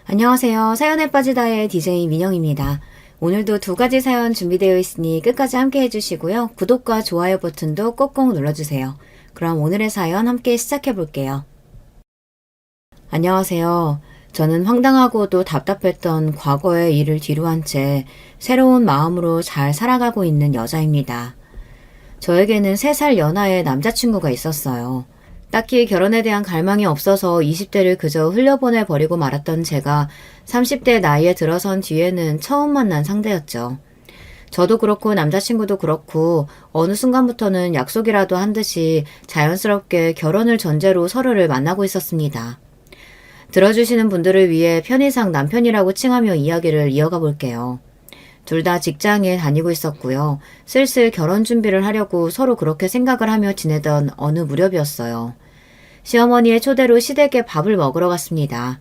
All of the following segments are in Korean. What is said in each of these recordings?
안녕하세요. 사연에 빠지다의 DJ 민영입니다. 오늘도 두 가지 사연 준비되어 있으니 끝까지 함께 해주시고요. 구독과 좋아요 버튼도 꼭꼭 눌러주세요. 그럼 오늘의 사연 함께 시작해 볼게요. 안녕하세요. 저는 황당하고도 답답했던 과거의 일을 뒤로한 채 새로운 마음으로 잘 살아가고 있는 여자입니다. 저에게는 3살 연하의 남자친구가 있었어요. 딱히 결혼에 대한 갈망이 없어서 20대를 그저 흘려보내 버리고 말았던 제가 30대 나이에 들어선 뒤에는 처음 만난 상대였죠. 저도 그렇고 남자친구도 그렇고 어느 순간부터는 약속이라도 한 듯이 자연스럽게 결혼을 전제로 서로를 만나고 있었습니다. 들어주시는 분들을 위해 편의상 남편이라고 칭하며 이야기를 이어가 볼게요. 둘 다 직장에 다니고 있었고요. 슬슬 결혼 준비를 하려고 서로 그렇게 생각을 하며 지내던 어느 무렵이었어요. 시어머니의 초대로 시댁에 밥을 먹으러 갔습니다.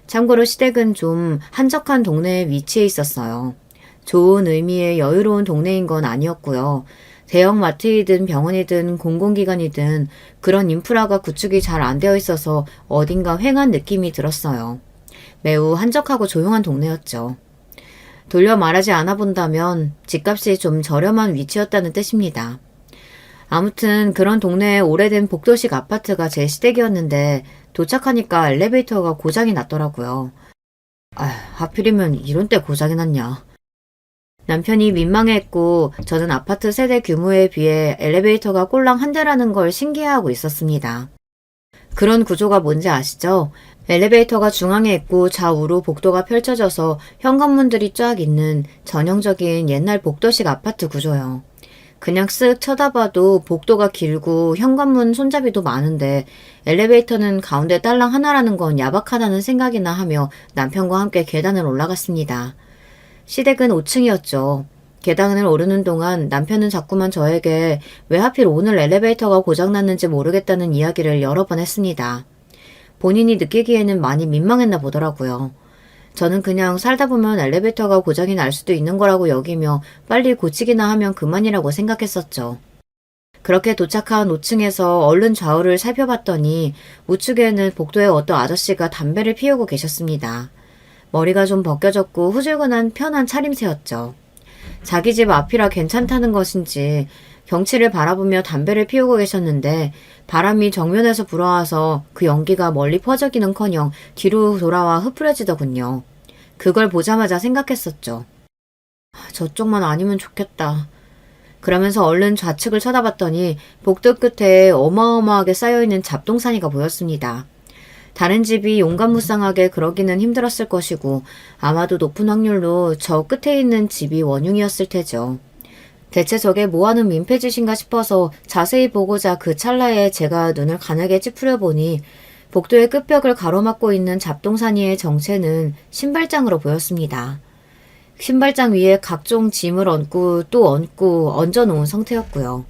참고로 시댁은 좀 한적한 동네에 위치해 있었어요. 좋은 의미의 여유로운 동네인 건 아니었고요. 대형 마트이든 병원이든 공공기관이든 그런 인프라가 구축이 잘 안 되어 있어서 어딘가 휑한 느낌이 들었어요. 매우 한적하고 조용한 동네였죠. 돌려 말하지 않아 본다면 집값이 좀 저렴한 위치였다는 뜻입니다. 아무튼 그런 동네에 오래된 복도식 아파트가 제 시댁이었는데 도착하니까 엘리베이터가 고장이 났더라고요. 하필이면 이런 때 고장이 났냐. 남편이 민망해했고 저는 아파트 세대 규모에 비해 엘리베이터가 꼴랑 한 대라는 걸 신기해하고 있었습니다. 그런 구조가 뭔지 아시죠? 엘리베이터가 중앙에 있고 좌우로 복도가 펼쳐져서 현관문들이 쫙 있는 전형적인 옛날 복도식 아파트 구조요. 그냥 쓱 쳐다봐도 복도가 길고 현관문 손잡이도 많은데 엘리베이터는 가운데 딸랑 하나라는 건 야박하다는 생각이나 하며 남편과 함께 계단을 올라갔습니다. 시댁은 5층이었죠. 계단을 오르는 동안 남편은 자꾸만 저에게 왜 하필 오늘 엘리베이터가 고장났는지 모르겠다는 이야기를 여러 번 했습니다. 본인이 느끼기에는 많이 민망했나 보더라고요. 저는 그냥 살다 보면 엘리베이터가 고장이 날 수도 있는 거라고 여기며 빨리 고치기나 하면 그만이라고 생각했었죠. 그렇게 도착한 5층에서 얼른 좌우를 살펴봤더니 우측에는 복도에 어떤 아저씨가 담배를 피우고 계셨습니다. 머리가 좀 벗겨졌고 후줄근한 편한 차림새였죠. 자기 집 앞이라 괜찮다는 것인지 경치를 바라보며 담배를 피우고 계셨는데 바람이 정면에서 불어와서 그 연기가 멀리 퍼져기는커녕 뒤로 돌아와 흐프러지더군요. 그걸 보자마자 생각했었죠. 저쪽만 아니면 좋겠다. 그러면서 얼른 좌측을 쳐다봤더니 복도 끝에 어마어마하게 쌓여있는 잡동사니가 보였습니다. 다른 집이 용감무쌍하게 그러기는 힘들었을 것이고 아마도 높은 확률로 저 끝에 있는 집이 원흉이었을 테죠. 대체 저게 뭐하는 민폐짓인가 싶어서 자세히 보고자 그 찰나에 제가 눈을 가늘게 찌푸려 보니 복도의 끝벽을 가로막고 있는 잡동사니의 정체는 신발장으로 보였습니다. 신발장 위에 각종 짐을 얹고 또 얹고 얹어놓은 상태였고요.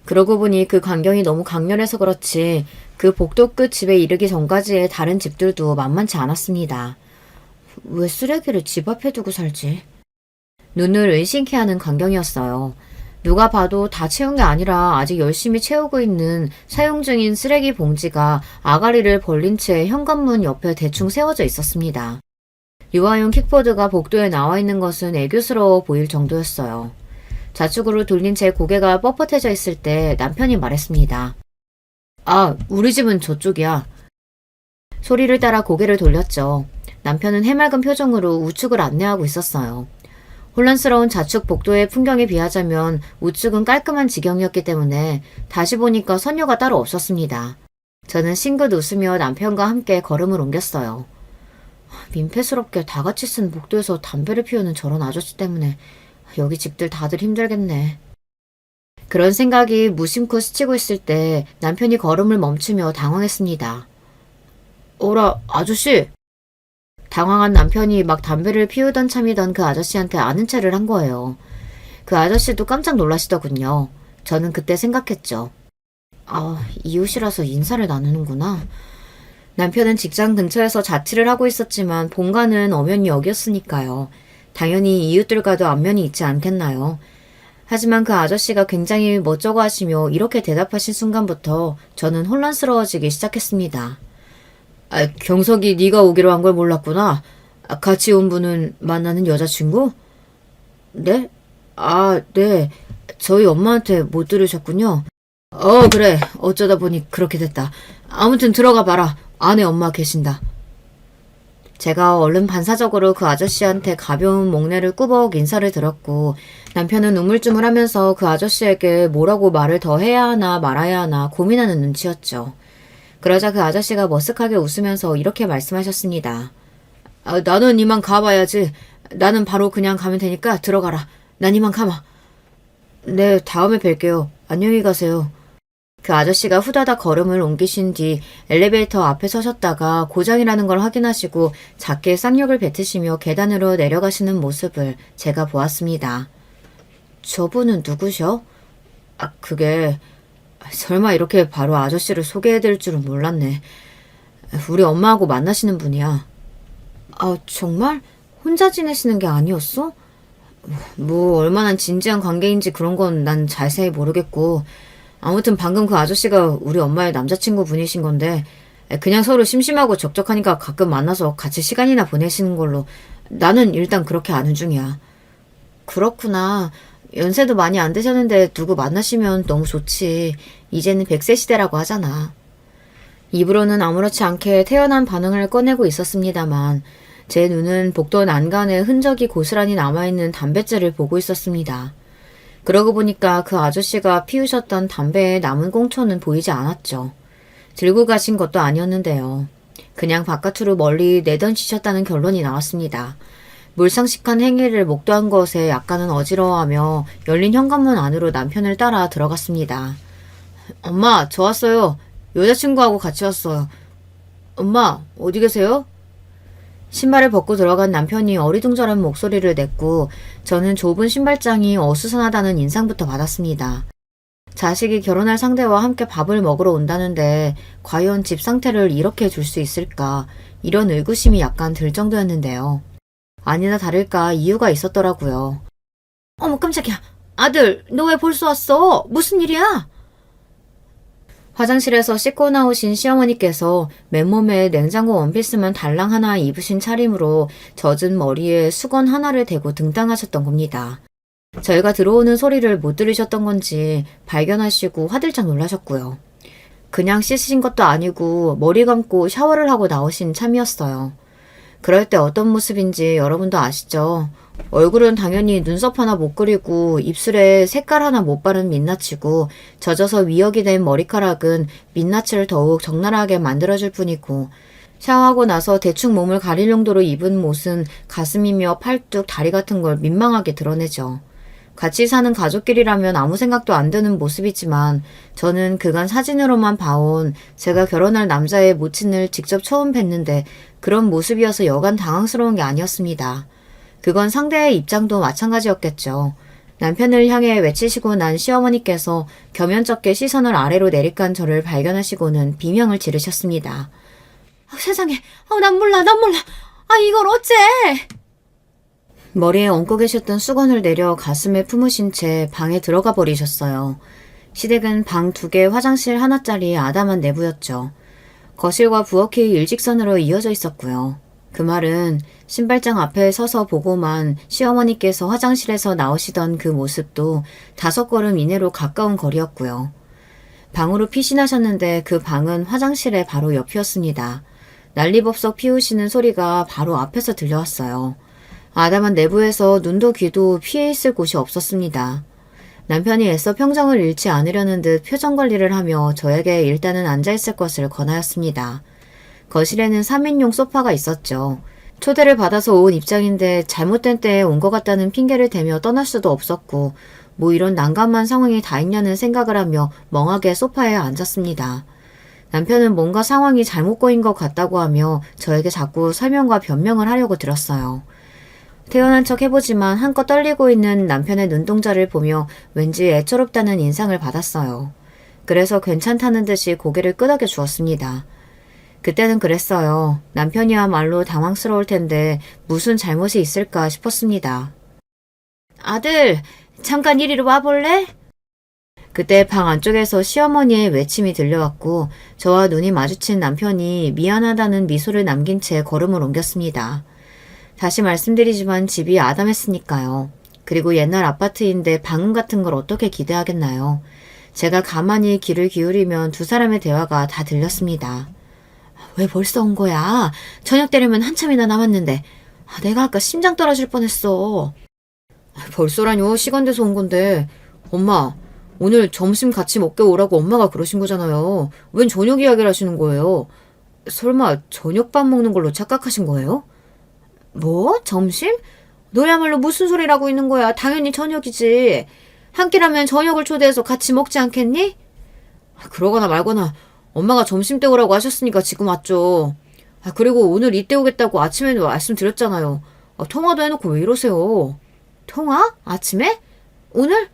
그러고 보니 그 광경이 너무 강렬해서 그렇지 그 복도 끝 집에 이르기 전까지의 다른 집들도 만만치 않았습니다. 왜 쓰레기를 집 앞에 두고 살지? 눈을 의심케 하는 광경이었어요. 누가 봐도 다 채운 게 아니라 아직 열심히 채우고 있는 사용 중인 쓰레기 봉지가 아가리를 벌린 채 현관문 옆에 대충 세워져 있었습니다. 유아용 킥보드가 복도에 나와 있는 것은 애교스러워 보일 정도였어요. 좌측으로 돌린 제 고개가 뻣뻣해져 있을 때 남편이 말했습니다. 우리 집은 저쪽이야. 소리를 따라 고개를 돌렸죠. 남편은 해맑은 표정으로 우측을 안내하고 있었어요. 혼란스러운 좌측 복도의 풍경에 비하자면 우측은 깔끔한 지경이었기 때문에 다시 보니까 선녀가 따로 없었습니다. 저는 싱긋 웃으며 남편과 함께 걸음을 옮겼어요. 민폐스럽게 다 같이 쓴 복도에서 담배를 피우는 저런 아저씨 때문에 여기 집들 다들 힘들겠네. 그런 생각이 무심코 스치고 있을 때 남편이 걸음을 멈추며 당황했습니다. 어라, 아저씨! 당황한 남편이 막 담배를 피우던 참이던 그 아저씨한테 아는 체를 한 거예요. 그 아저씨도 깜짝 놀라시더군요. 저는 그때 생각했죠. 이웃이라서 인사를 나누는구나. 남편은 직장 근처에서 자취를 하고 있었지만 본가는 엄연히 여기였으니까요. 당연히 이웃들과도 안면이 있지 않겠나요? 하지만 그 아저씨가 굉장히 멋쩍어 하시며 이렇게 대답하신 순간부터 저는 혼란스러워지기 시작했습니다. 경석이 네가 오기로 한 걸 몰랐구나. 같이 온 분은 만나는 여자친구? 네? 네. 저희 엄마한테 못 들으셨군요. 그래. 어쩌다 보니 그렇게 됐다. 아무튼 들어가 봐라. 안에 엄마 계신다. 제가 얼른 반사적으로 그 아저씨한테 가벼운 목례를 꾸벅 인사를 드렸고 남편은 우물쭈물하면서 그 아저씨에게 뭐라고 말을 더 해야 하나 말아야 하나 고민하는 눈치였죠. 그러자 그 아저씨가 머쓱하게 웃으면서 이렇게 말씀하셨습니다. 나는 이만 가봐야지. 나는 바로 그냥 가면 되니까 들어가라. 난 이만 가마. 네, 다음에 뵐게요. 안녕히 가세요. 그 아저씨가 후다닥 걸음을 옮기신 뒤 엘리베이터 앞에 서셨다가 고장이라는 걸 확인하시고 작게 쌍욕을 뱉으시며 계단으로 내려가시는 모습을 제가 보았습니다. 저분은 누구셔? 그게 설마 이렇게 바로 아저씨를 소개해드릴 줄은 몰랐네. 우리 엄마하고 만나시는 분이야. 정말? 혼자 지내시는 게 아니었어? 뭐 얼마나 진지한 관계인지 그런 건 난 자세히 모르겠고 아무튼 방금 그 아저씨가 우리 엄마의 남자친구 분이신 건데 그냥 서로 심심하고 적적하니까 가끔 만나서 같이 시간이나 보내시는 걸로 나는 일단 그렇게 아는 중이야. 그렇구나. 연세도 많이 안 되셨는데 누구 만나시면 너무 좋지. 이제는 100세 시대라고 하잖아. 입으로는 아무렇지 않게 태연한 반응을 꺼내고 있었습니다만 제 눈은 복도 난간에 흔적이 고스란히 남아있는 담뱃재를 보고 있었습니다. 그러고 보니까 그 아저씨가 피우셨던 담배에 남은 꽁초는 보이지 않았죠. 들고 가신 것도 아니었는데요. 그냥 바깥으로 멀리 내던지셨다는 결론이 나왔습니다. 물상식한 행위를 목도한 것에 약간은 어지러워하며 열린 현관문 안으로 남편을 따라 들어갔습니다. 엄마, 저 왔어요. 여자친구하고 같이 왔어요. 엄마, 어디 계세요? 신발을 벗고 들어간 남편이 어리둥절한 목소리를 냈고 저는 좁은 신발장이 어수선하다는 인상부터 받았습니다. 자식이 결혼할 상대와 함께 밥을 먹으러 온다는데 과연 집 상태를 이렇게 줄 수 있을까 이런 의구심이 약간 들 정도였는데요. 아니나 다를까 이유가 있었더라고요. 어머 깜짝이야. 아들 너 왜 벌써 왔어? 무슨 일이야? 화장실에서 씻고 나오신 시어머니께서 맨몸에 냉장고 원피스만 달랑 하나 입으신 차림으로 젖은 머리에 수건 하나를 대고 등당하셨던 겁니다. 저희가 들어오는 소리를 못 들으셨던 건지 발견하시고 화들짝 놀라셨고요. 그냥 씻으신 것도 아니고 머리 감고 샤워를 하고 나오신 참이었어요. 그럴 때 어떤 모습인지 여러분도 아시죠? 얼굴은 당연히 눈썹 하나 못 그리고 입술에 색깔 하나 못 바른 민낯이고 젖어서 위역이 된 머리카락은 민낯을 더욱 적나라하게 만들어줄 뿐이고 샤워하고 나서 대충 몸을 가릴 정도로 입은 옷은 가슴이며 팔뚝, 다리 같은 걸 민망하게 드러내죠. 같이 사는 가족끼리라면 아무 생각도 안 드는 모습이지만 저는 그간 사진으로만 봐온 제가 결혼할 남자의 모친을 직접 처음 뵀는데 그런 모습이어서 여간 당황스러운 게 아니었습니다. 그건 상대의 입장도 마찬가지였겠죠. 남편을 향해 외치시고 난 시어머니께서 겸연쩍게 시선을 아래로 내리깐 저를 발견하시고는 비명을 지르셨습니다. 세상에, 난 몰라. 이걸 어째! 머리에 얹고 계셨던 수건을 내려 가슴에 품으신 채 방에 들어가 버리셨어요. 시댁은 방 2개, 화장실 하나짜리 아담한 내부였죠. 거실과 부엌이 일직선으로 이어져 있었고요. 그 말은 신발장 앞에 서서 보고만 시어머니께서 화장실에서 나오시던 그 모습도 5걸음 이내로 가까운 거리였고요. 방으로 피신하셨는데 그 방은 화장실의 바로 옆이었습니다. 난리법석 피우시는 소리가 바로 앞에서 들려왔어요. 아담한 내부에서 눈도 귀도 피해 있을 곳이 없었습니다. 남편이 애써 평정을 잃지 않으려는 듯 표정 관리를 하며 저에게 일단은 앉아있을 것을 권하였습니다. 거실에는 3인용 소파가 있었죠. 초대를 받아서 온 입장인데 잘못된 때에 온 것 같다는 핑계를 대며 떠날 수도 없었고 뭐 이런 난감한 상황이 다 있냐는 생각을 하며 멍하게 소파에 앉았습니다. 남편은 뭔가 상황이 잘못 꼬인 것 같다고 하며 저에게 자꾸 설명과 변명을 하려고 들었어요. 태연한 척 해보지만 한껏 떨리고 있는 남편의 눈동자를 보며 왠지 애처롭다는 인상을 받았어요. 그래서 괜찮다는 듯이 고개를 끄덕여 주었습니다. 그때는 그랬어요. 남편이야말로 당황스러울 텐데 무슨 잘못이 있을까 싶었습니다. 아들, 잠깐 이리로 와볼래? 그때 방 안쪽에서 시어머니의 외침이 들려왔고 저와 눈이 마주친 남편이 미안하다는 미소를 남긴 채 걸음을 옮겼습니다. 다시 말씀드리지만 집이 아담했으니까요. 그리고 옛날 아파트인데 방음 같은 걸 어떻게 기대하겠나요? 제가 가만히 귀를 기울이면 두 사람의 대화가 다 들렸습니다. 왜 벌써 온 거야? 저녁 때려면 한참이나 남았는데. 내가 아까 심장 떨어질 뻔했어. 벌써라뇨? 시간 돼서 온 건데. 엄마, 오늘 점심 같이 먹게 오라고 엄마가 그러신 거잖아요. 웬 저녁 이야기를 하시는 거예요? 설마 저녁밥 먹는 걸로 착각하신 거예요? 뭐? 점심? 너야말로 무슨 소리라고 있는 거야? 당연히 저녁이지. 한 끼라면 저녁을 초대해서 같이 먹지 않겠니? 그러거나 말거나 엄마가 점심 때 오라고 하셨으니까 지금 왔죠. 그리고 오늘 이때 오겠다고 아침에도 말씀드렸잖아요. 통화도 해놓고 왜 이러세요? 통화? 아침에? 오늘?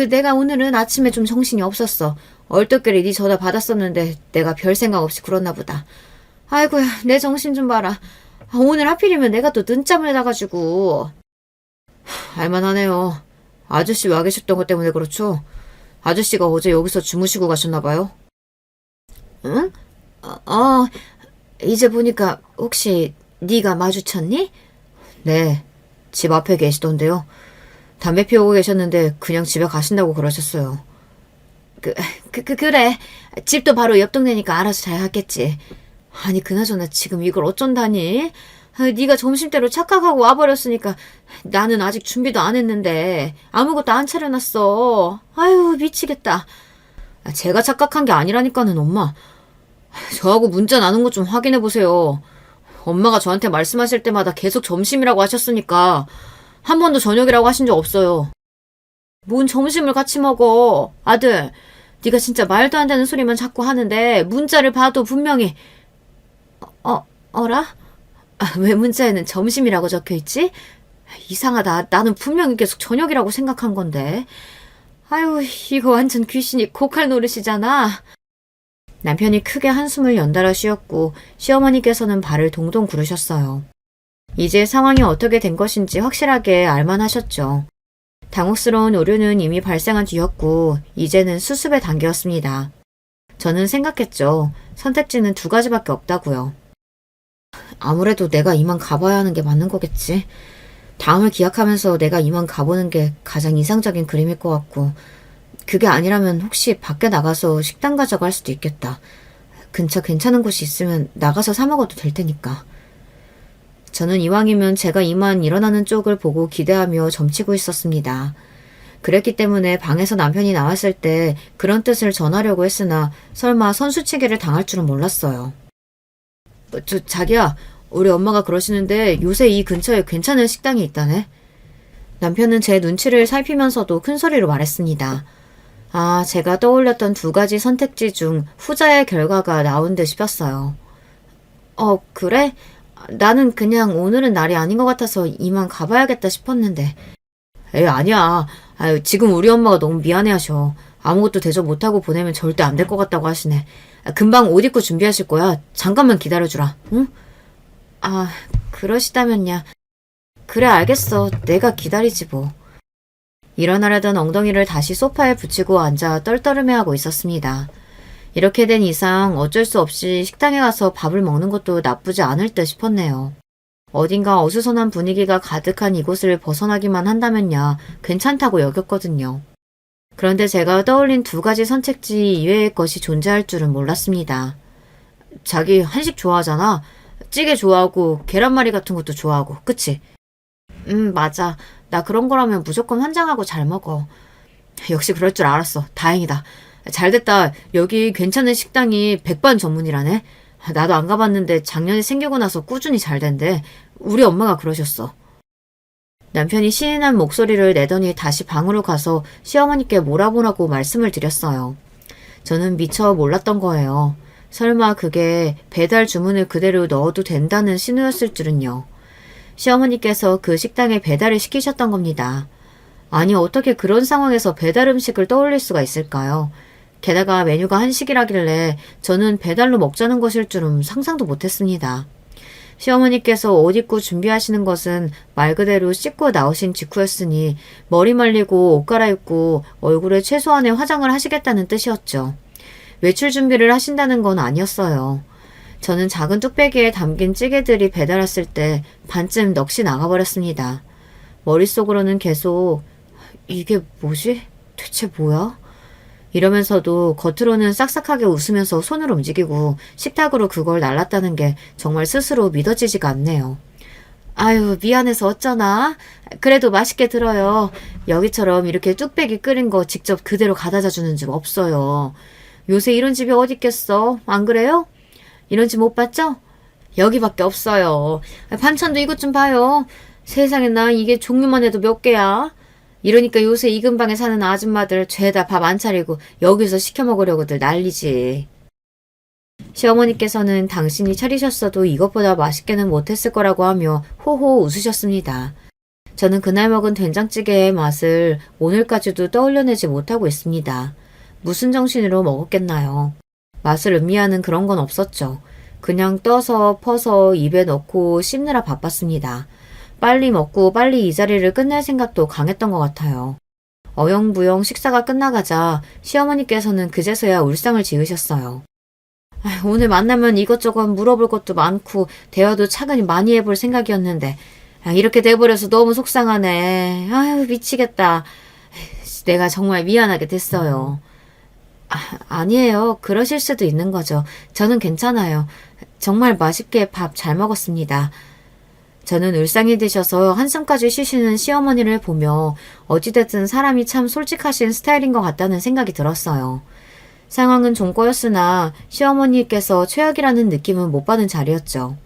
내가 오늘은 아침에 좀 정신이 없었어. 얼떨결에 네 전화 받았었는데 내가 별 생각 없이 그랬나 보다. 아이고야, 내 정신 좀 봐라. 오늘 하필이면 내가 또 늦잠을 자가지고. 알만하네요. 아저씨 와 계셨던 것 때문에 그렇죠? 아저씨가 어제 여기서 주무시고 가셨나 봐요. 응? 이제 보니까 혹시 네가 마주쳤니? 네, 집 앞에 계시던데요. 담배 피우고 계셨는데 그냥 집에 가신다고 그러셨어요. 그래. 집도 바로 옆 동네니까 알아서 잘 하겠지. 아니, 그나저나 지금 이걸 어쩐다니? 네가 점심때로 착각하고 와버렸으니까 나는 아직 준비도 안 했는데 아무것도 안 차려놨어. 아유, 미치겠다. 제가 착각한 게 아니라니까는 엄마. 저하고 문자 나눈 것 좀 확인해보세요. 엄마가 저한테 말씀하실 때마다 계속 점심이라고 하셨으니까 한 번도 저녁이라고 하신 적 없어요. 뭔 점심을 같이 먹어. 아들, 네가 진짜 말도 안 되는 소리만 자꾸 하는데 문자를 봐도 분명히 어라? 왜 문자에는 점심이라고 적혀있지? 이상하다. 나는 분명히 계속 저녁이라고 생각한 건데. 아유, 이거 완전 귀신이 고칼 노릇이잖아. 남편이 크게 한숨을 연달아 쉬었고 시어머니께서는 발을 동동 구르셨어요. 이제 상황이 어떻게 된 것인지 확실하게 알만하셨죠. 당혹스러운 오류는 이미 발생한 뒤였고 이제는 수습의 단계였습니다. 저는 생각했죠. 선택지는 두 가지밖에 없다고요. 아무래도 내가 이만 가봐야 하는 게 맞는 거겠지. 다음을 기약하면서 내가 이만 가보는 게 가장 이상적인 그림일 것 같고 그게 아니라면 혹시 밖에 나가서 식당 가자고 할 수도 있겠다. 근처 괜찮은 곳이 있으면 나가서 사 먹어도 될 테니까. 저는 이왕이면 제가 이만 일어나는 쪽을 보고 기대하며 점치고 있었습니다. 그랬기 때문에 방에서 남편이 나왔을 때 그런 뜻을 전하려고 했으나 설마 선수치기를 당할 줄은 몰랐어요. 자기야, 우리 엄마가 그러시는데 요새 이 근처에 괜찮은 식당이 있다네. 남편은 제 눈치를 살피면서도 큰 소리로 말했습니다. 제가 떠올렸던 두 가지 선택지 중 후자의 결과가 나온 듯 싶었어요. 그래? 나는 그냥 오늘은 날이 아닌 것 같아서 이만 가봐야겠다 싶었는데. 아니야. 지금 우리 엄마가 너무 미안해하셔. 아무것도 대접 못하고 보내면 절대 안 될 것 같다고 하시네. 금방 옷 입고 준비하실 거야. 잠깐만 기다려주라. 응? 그러시다면야. 그래, 알겠어. 내가 기다리지 뭐. 일어나려던 엉덩이를 다시 소파에 붙이고 앉아 떨떠름해하고 있었습니다. 이렇게 된 이상 어쩔 수 없이 식당에 가서 밥을 먹는 것도 나쁘지 않을 듯 싶었네요. 어딘가 어수선한 분위기가 가득한 이곳을 벗어나기만 한다면야 괜찮다고 여겼거든요. 그런데 제가 떠올린 두 가지 선택지 이외의 것이 존재할 줄은 몰랐습니다. 자기 한식 좋아하잖아. 찌개 좋아하고 계란말이 같은 것도 좋아하고, 그치? 맞아. 나 그런 거라면 무조건 환장하고 잘 먹어. 역시 그럴 줄 알았어. 다행이다. 잘됐다. 여기 괜찮은 식당이 백반 전문이라네. 나도 안 가봤는데 작년에 생기고 나서 꾸준히 잘 된대. 우리 엄마가 그러셨어. 남편이 신인한 목소리를 내더니 다시 방으로 가서 시어머니께 몰아보라고 말씀을 드렸어요. 저는 미처 몰랐던 거예요. 설마 그게 배달 주문을 그대로 넣어도 된다는 신호였을 줄은요. 시어머니께서 그 식당에 배달을 시키셨던 겁니다. 아니, 어떻게 그런 상황에서 배달 음식을 떠올릴 수가 있을까요? 게다가 메뉴가 한식이라길래 저는 배달로 먹자는 것일 줄은 상상도 못했습니다. 시어머니께서 옷 입고 준비하시는 것은 말 그대로 씻고 나오신 직후였으니 머리 말리고 옷 갈아입고 얼굴에 최소한의 화장을 하시겠다는 뜻이었죠. 외출 준비를 하신다는 건 아니었어요. 저는 작은 뚝배기에 담긴 찌개들이 배달 왔을 때 반쯤 넋이 나가버렸습니다. 머릿속으로는 계속 이게 뭐지? 대체 뭐야? 이러면서도 겉으로는 싹싹하게 웃으면서 손을 움직이고 식탁으로 그걸 날랐다는 게 정말 스스로 믿어지지가 않네요. 아유, 미안해서 어쩌나? 그래도 맛있게 들어요. 여기처럼 이렇게 뚝배기 끓인 거 직접 그대로 가져다 주는 집 없어요. 요새 이런 집이 어디 있겠어? 안 그래요? 이런 집 못 봤죠? 여기밖에 없어요. 반찬도 이것 좀 봐요. 세상에 나 이게 종류만 해도 몇 개야? 이러니까 요새 이 근방에 사는 아줌마들 죄다 밥 안 차리고 여기서 시켜 먹으려고들 난리지. 시어머니께서는 당신이 차리셨어도 이것보다 맛있게는 못했을 거라고 하며 호호 웃으셨습니다. 저는 그날 먹은 된장찌개의 맛을 오늘까지도 떠올려내지 못하고 있습니다. 무슨 정신으로 먹었겠나요? 맛을 음미하는 그런 건 없었죠. 그냥 떠서 퍼서 입에 넣고 씹느라 바빴습니다. 빨리 먹고 빨리 이 자리를 끝낼 생각도 강했던 것 같아요. 어영부영 식사가 끝나가자 시어머니께서는 그제서야 울상을 지으셨어요. 오늘 만나면 이것저것 물어볼 것도 많고 대화도 차근히 많이 해볼 생각이었는데 이렇게 돼버려서 너무 속상하네. 아유 미치겠다. 내가 정말 미안하게 됐어요. 아니에요. 그러실 수도 있는 거죠. 저는 괜찮아요. 정말 맛있게 밥 잘 먹었습니다. 저는 울상이 되셔서 한숨까지 쉬시는 시어머니를 보며 어찌됐든 사람이 참 솔직하신 스타일인 것 같다는 생각이 들었어요. 상황은 좀 꼬였으나 시어머니께서 최악이라는 느낌은 못 받은 자리였죠.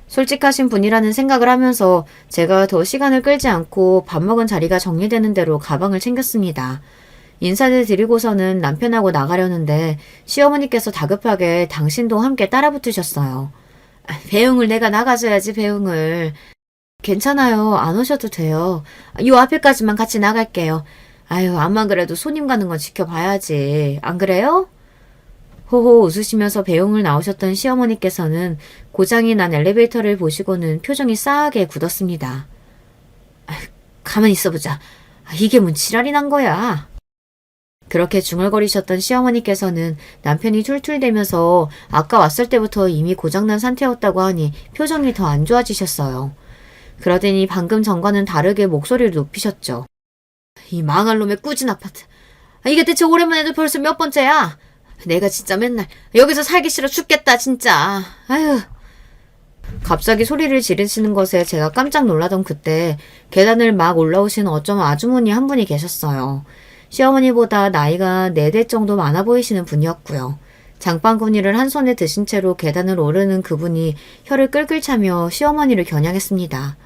솔직하신 분이라는 생각을 하면서 제가 더 시간을 끌지 않고 밥 먹은 자리가 정리되는 대로 가방을 챙겼습니다. 인사를 드리고서는 남편하고 나가려는데 시어머니께서 다급하게 당신도 함께 따라붙으셨어요. 배웅을 내가 나가줘야지 배웅을. 괜찮아요. 안 오셔도 돼요. 요 앞에까지만 같이 나갈게요. 아유 암만 그래도 손님 가는 건 지켜봐야지. 안 그래요? 호호 웃으시면서 배웅을 나오셨던 시어머니께서는 고장이 난 엘리베이터를 보시고는 표정이 싸하게 굳었습니다. 가만히 있어보자. 이게 뭔 지랄이 난 거야. 그렇게 중얼거리셨던 시어머니께서는 남편이 툴툴대면서 아까 왔을 때부터 이미 고장난 상태였다고 하니 표정이 더 안 좋아지셨어요. 그러더니 방금 전과는 다르게 목소리를 높이셨죠. 이 망할 놈의 꾸진 아파트. 이게 대체 오랜만에도 벌써 몇 번째야? 내가 진짜 맨날 여기서 살기 싫어 죽겠다 진짜. 아유. 갑자기 소리를 지르시는 것에 제가 깜짝 놀라던 그때 계단을 막 올라오신 어쩜 아주머니 한 분이 계셨어요. 시어머니보다 나이가 4대 정도 많아 보이시는 분이었고요. 장바구니를 한 손에 드신 채로 계단을 오르는 그분이 혀를 끌끌 차며 시어머니를 겨냥했습니다.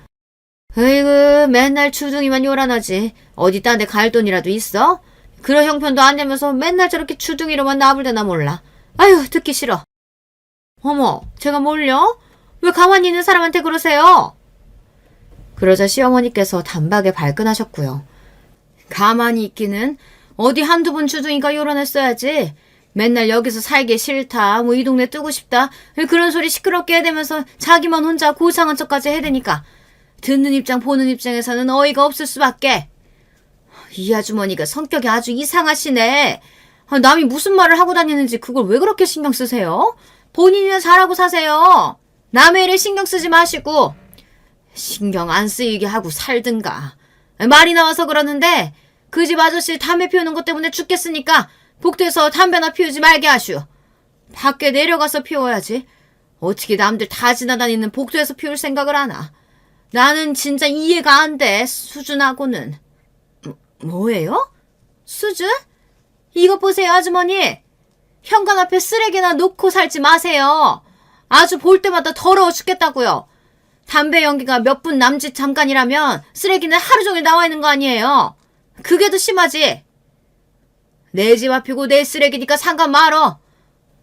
으이구 맨날 주둥이만 요란하지. 어디 딴 데 갈 돈이라도 있어? 그런 형편도 안 되면서 맨날 저렇게 주둥이로만 나불대나 몰라. 아유 듣기 싫어. 어머 제가 뭘요? 왜 가만히 있는 사람한테 그러세요? 그러자 시어머니께서 단박에 발끈하셨고요. 가만히 있기는 어디 한두 번 주둥이가 요란했어야지. 맨날 여기서 살기 싫다, 뭐 이 동네 뜨고 싶다, 그런 소리 시끄럽게 해대면서 자기만 혼자 고상한 척까지 해대니까 듣는 입장 보는 입장에서는 어이가 없을 수밖에. 이 아주머니가 성격이 아주 이상하시네. 남이 무슨 말을 하고 다니는지 그걸 왜 그렇게 신경 쓰세요? 본인이나 잘하고 사세요. 남의 일에 신경 쓰지 마시고. 신경 안 쓰이게 하고 살든가. 말이 나와서 그러는데 그 집 아저씨 담배 피우는 것 때문에 죽겠으니까 복도에서 담배나 피우지 말게 하슈. 밖에 내려가서 피워야지. 어떻게 남들 다 지나다니는 복도에서 피울 생각을 하나. 나는 진짜 이해가 안 돼. 수준하고는. 뭐예요? 수준? 이것 보세요 아주머니. 현관 앞에 쓰레기나 놓고 살지 마세요. 아주 볼 때마다 더러워 죽겠다고요. 담배 연기가 몇 분 남짓 잠깐이라면 쓰레기는 하루 종일 나와 있는 거 아니에요. 그게 더 심하지. 내 집 앞이고 내 쓰레기니까 상관 말어.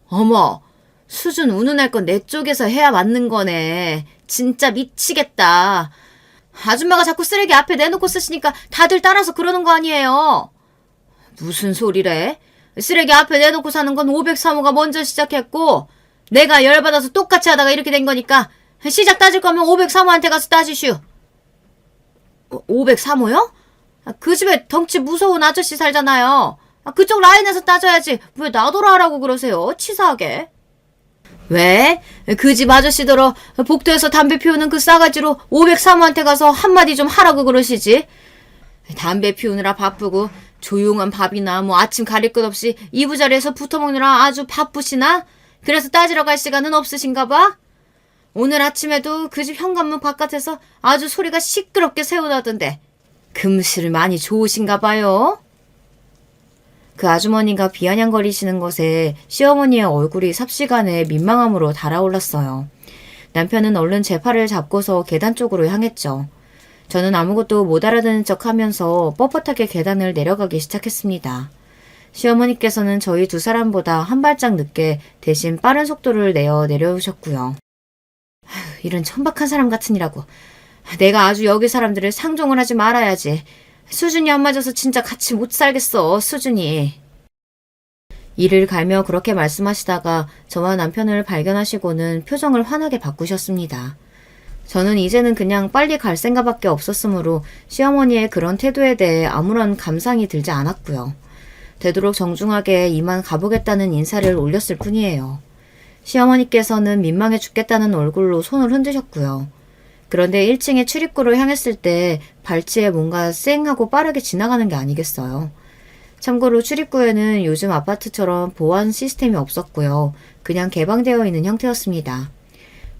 어머, 수준 운운할 건 내 쪽에서 해야 맞는 거네. 진짜 미치겠다. 아줌마가 자꾸 쓰레기 앞에 내놓고 쓰시니까 다들 따라서 그러는 거 아니에요. 무슨 소리래? 쓰레기 앞에 내놓고 사는 건 503호가 먼저 시작했고 내가 열받아서 똑같이 하다가 이렇게 된 거니까 시작 따질 거면 503호한테 가서 따지슈. 503호요? 그 집에 덩치 무서운 아저씨 살잖아요. 그쪽 라인에서 따져야지. 왜 나더러 하라고 그러세요? 치사하게. 왜? 그 집 아저씨더러 복도에서 담배 피우는 그 싸가지로 503호한테 가서 한마디 좀 하라고 그러시지. 담배 피우느라 바쁘고 조용한 밥이나 뭐 아침 가릴 것 없이 이부자리에서 붙어먹느라 아주 바쁘시나? 그래서 따지러 갈 시간은 없으신가 봐? 오늘 아침에도 그 집 현관문 바깥에서 아주 소리가 시끄럽게 새어나던데 금실 많이 좋으신가 봐요. 그 아주머니가 비아냥거리시는 것에 시어머니의 얼굴이 삽시간에 민망함으로 달아올랐어요. 남편은 얼른 제 팔을 잡고서 계단 쪽으로 향했죠. 저는 아무것도 못 알아듣는 척하면서 뻣뻣하게 계단을 내려가기 시작했습니다. 시어머니께서는 저희 두 사람보다 한 발짝 늦게 대신 빠른 속도를 내어 내려오셨고요. 이런 천박한 사람 같으니라고. 내가 아주 여기 사람들을 상종을 하지 말아야지. 수준이 안 맞아서 진짜 같이 못 살겠어, 수준이. 이를 갈며 그렇게 말씀하시다가 저와 남편을 발견하시고는 표정을 환하게 바꾸셨습니다. 저는 이제는 그냥 빨리 갈 생각밖에 없었으므로 시어머니의 그런 태도에 대해 아무런 감상이 들지 않았고요. 되도록 정중하게 이만 가보겠다는 인사를 올렸을 뿐이에요. 시어머니께서는 민망해 죽겠다는 얼굴로 손을 흔드셨고요. 그런데 1층의 출입구를 향했을 때 발치에 뭔가 쌩하고 빠르게 지나가는 게 아니겠어요. 참고로 출입구에는 요즘 아파트처럼 보안 시스템이 없었고요. 그냥 개방되어 있는 형태였습니다.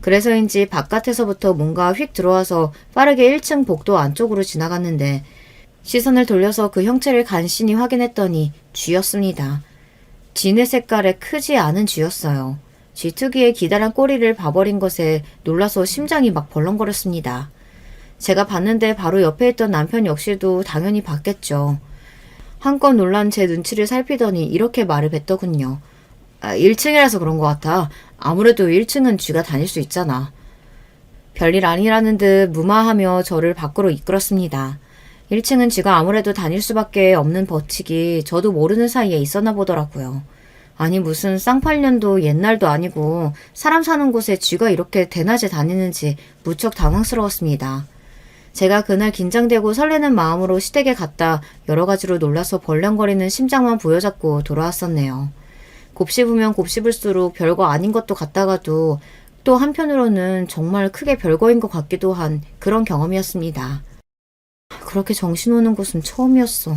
그래서인지 바깥에서부터 뭔가 휙 들어와서 빠르게 1층 복도 안쪽으로 지나갔는데 시선을 돌려서 그 형체를 간신히 확인했더니 쥐였습니다. 진의 색깔에 크지 않은 쥐였어요. 쥐 특유의 기다란 꼬리를 봐버린 것에 놀라서 심장이 막 벌렁거렸습니다. 제가 봤는데 바로 옆에 있던 남편 역시도 당연히 봤겠죠. 한껏 놀란 제 눈치를 살피더니 이렇게 말을 뱉더군요. 1층이라서 그런 것 같아. 아무래도 1층은 쥐가 다닐 수 있잖아. 별일 아니라는 듯 무마하며 저를 밖으로 이끌었습니다. 1층은 쥐가 아무래도 다닐 수밖에 없는 법칙이 저도 모르는 사이에 있었나 보더라고요. 아니 무슨 쌍팔년도 옛날도 아니고 사람 사는 곳에 쥐가 이렇게 대낮에 다니는지 무척 당황스러웠습니다. 제가 그날 긴장되고 설레는 마음으로 시댁에 갔다 여러 가지로 놀라서 벌렁거리는 심장만 부여잡고 돌아왔었네요. 곱씹으면 곱씹을수록 별거 아닌 것도 같다가도 또 한편으로는 정말 크게 별거인 것 같기도 한 그런 경험이었습니다. 그렇게 정신 오는 곳은 처음이었어.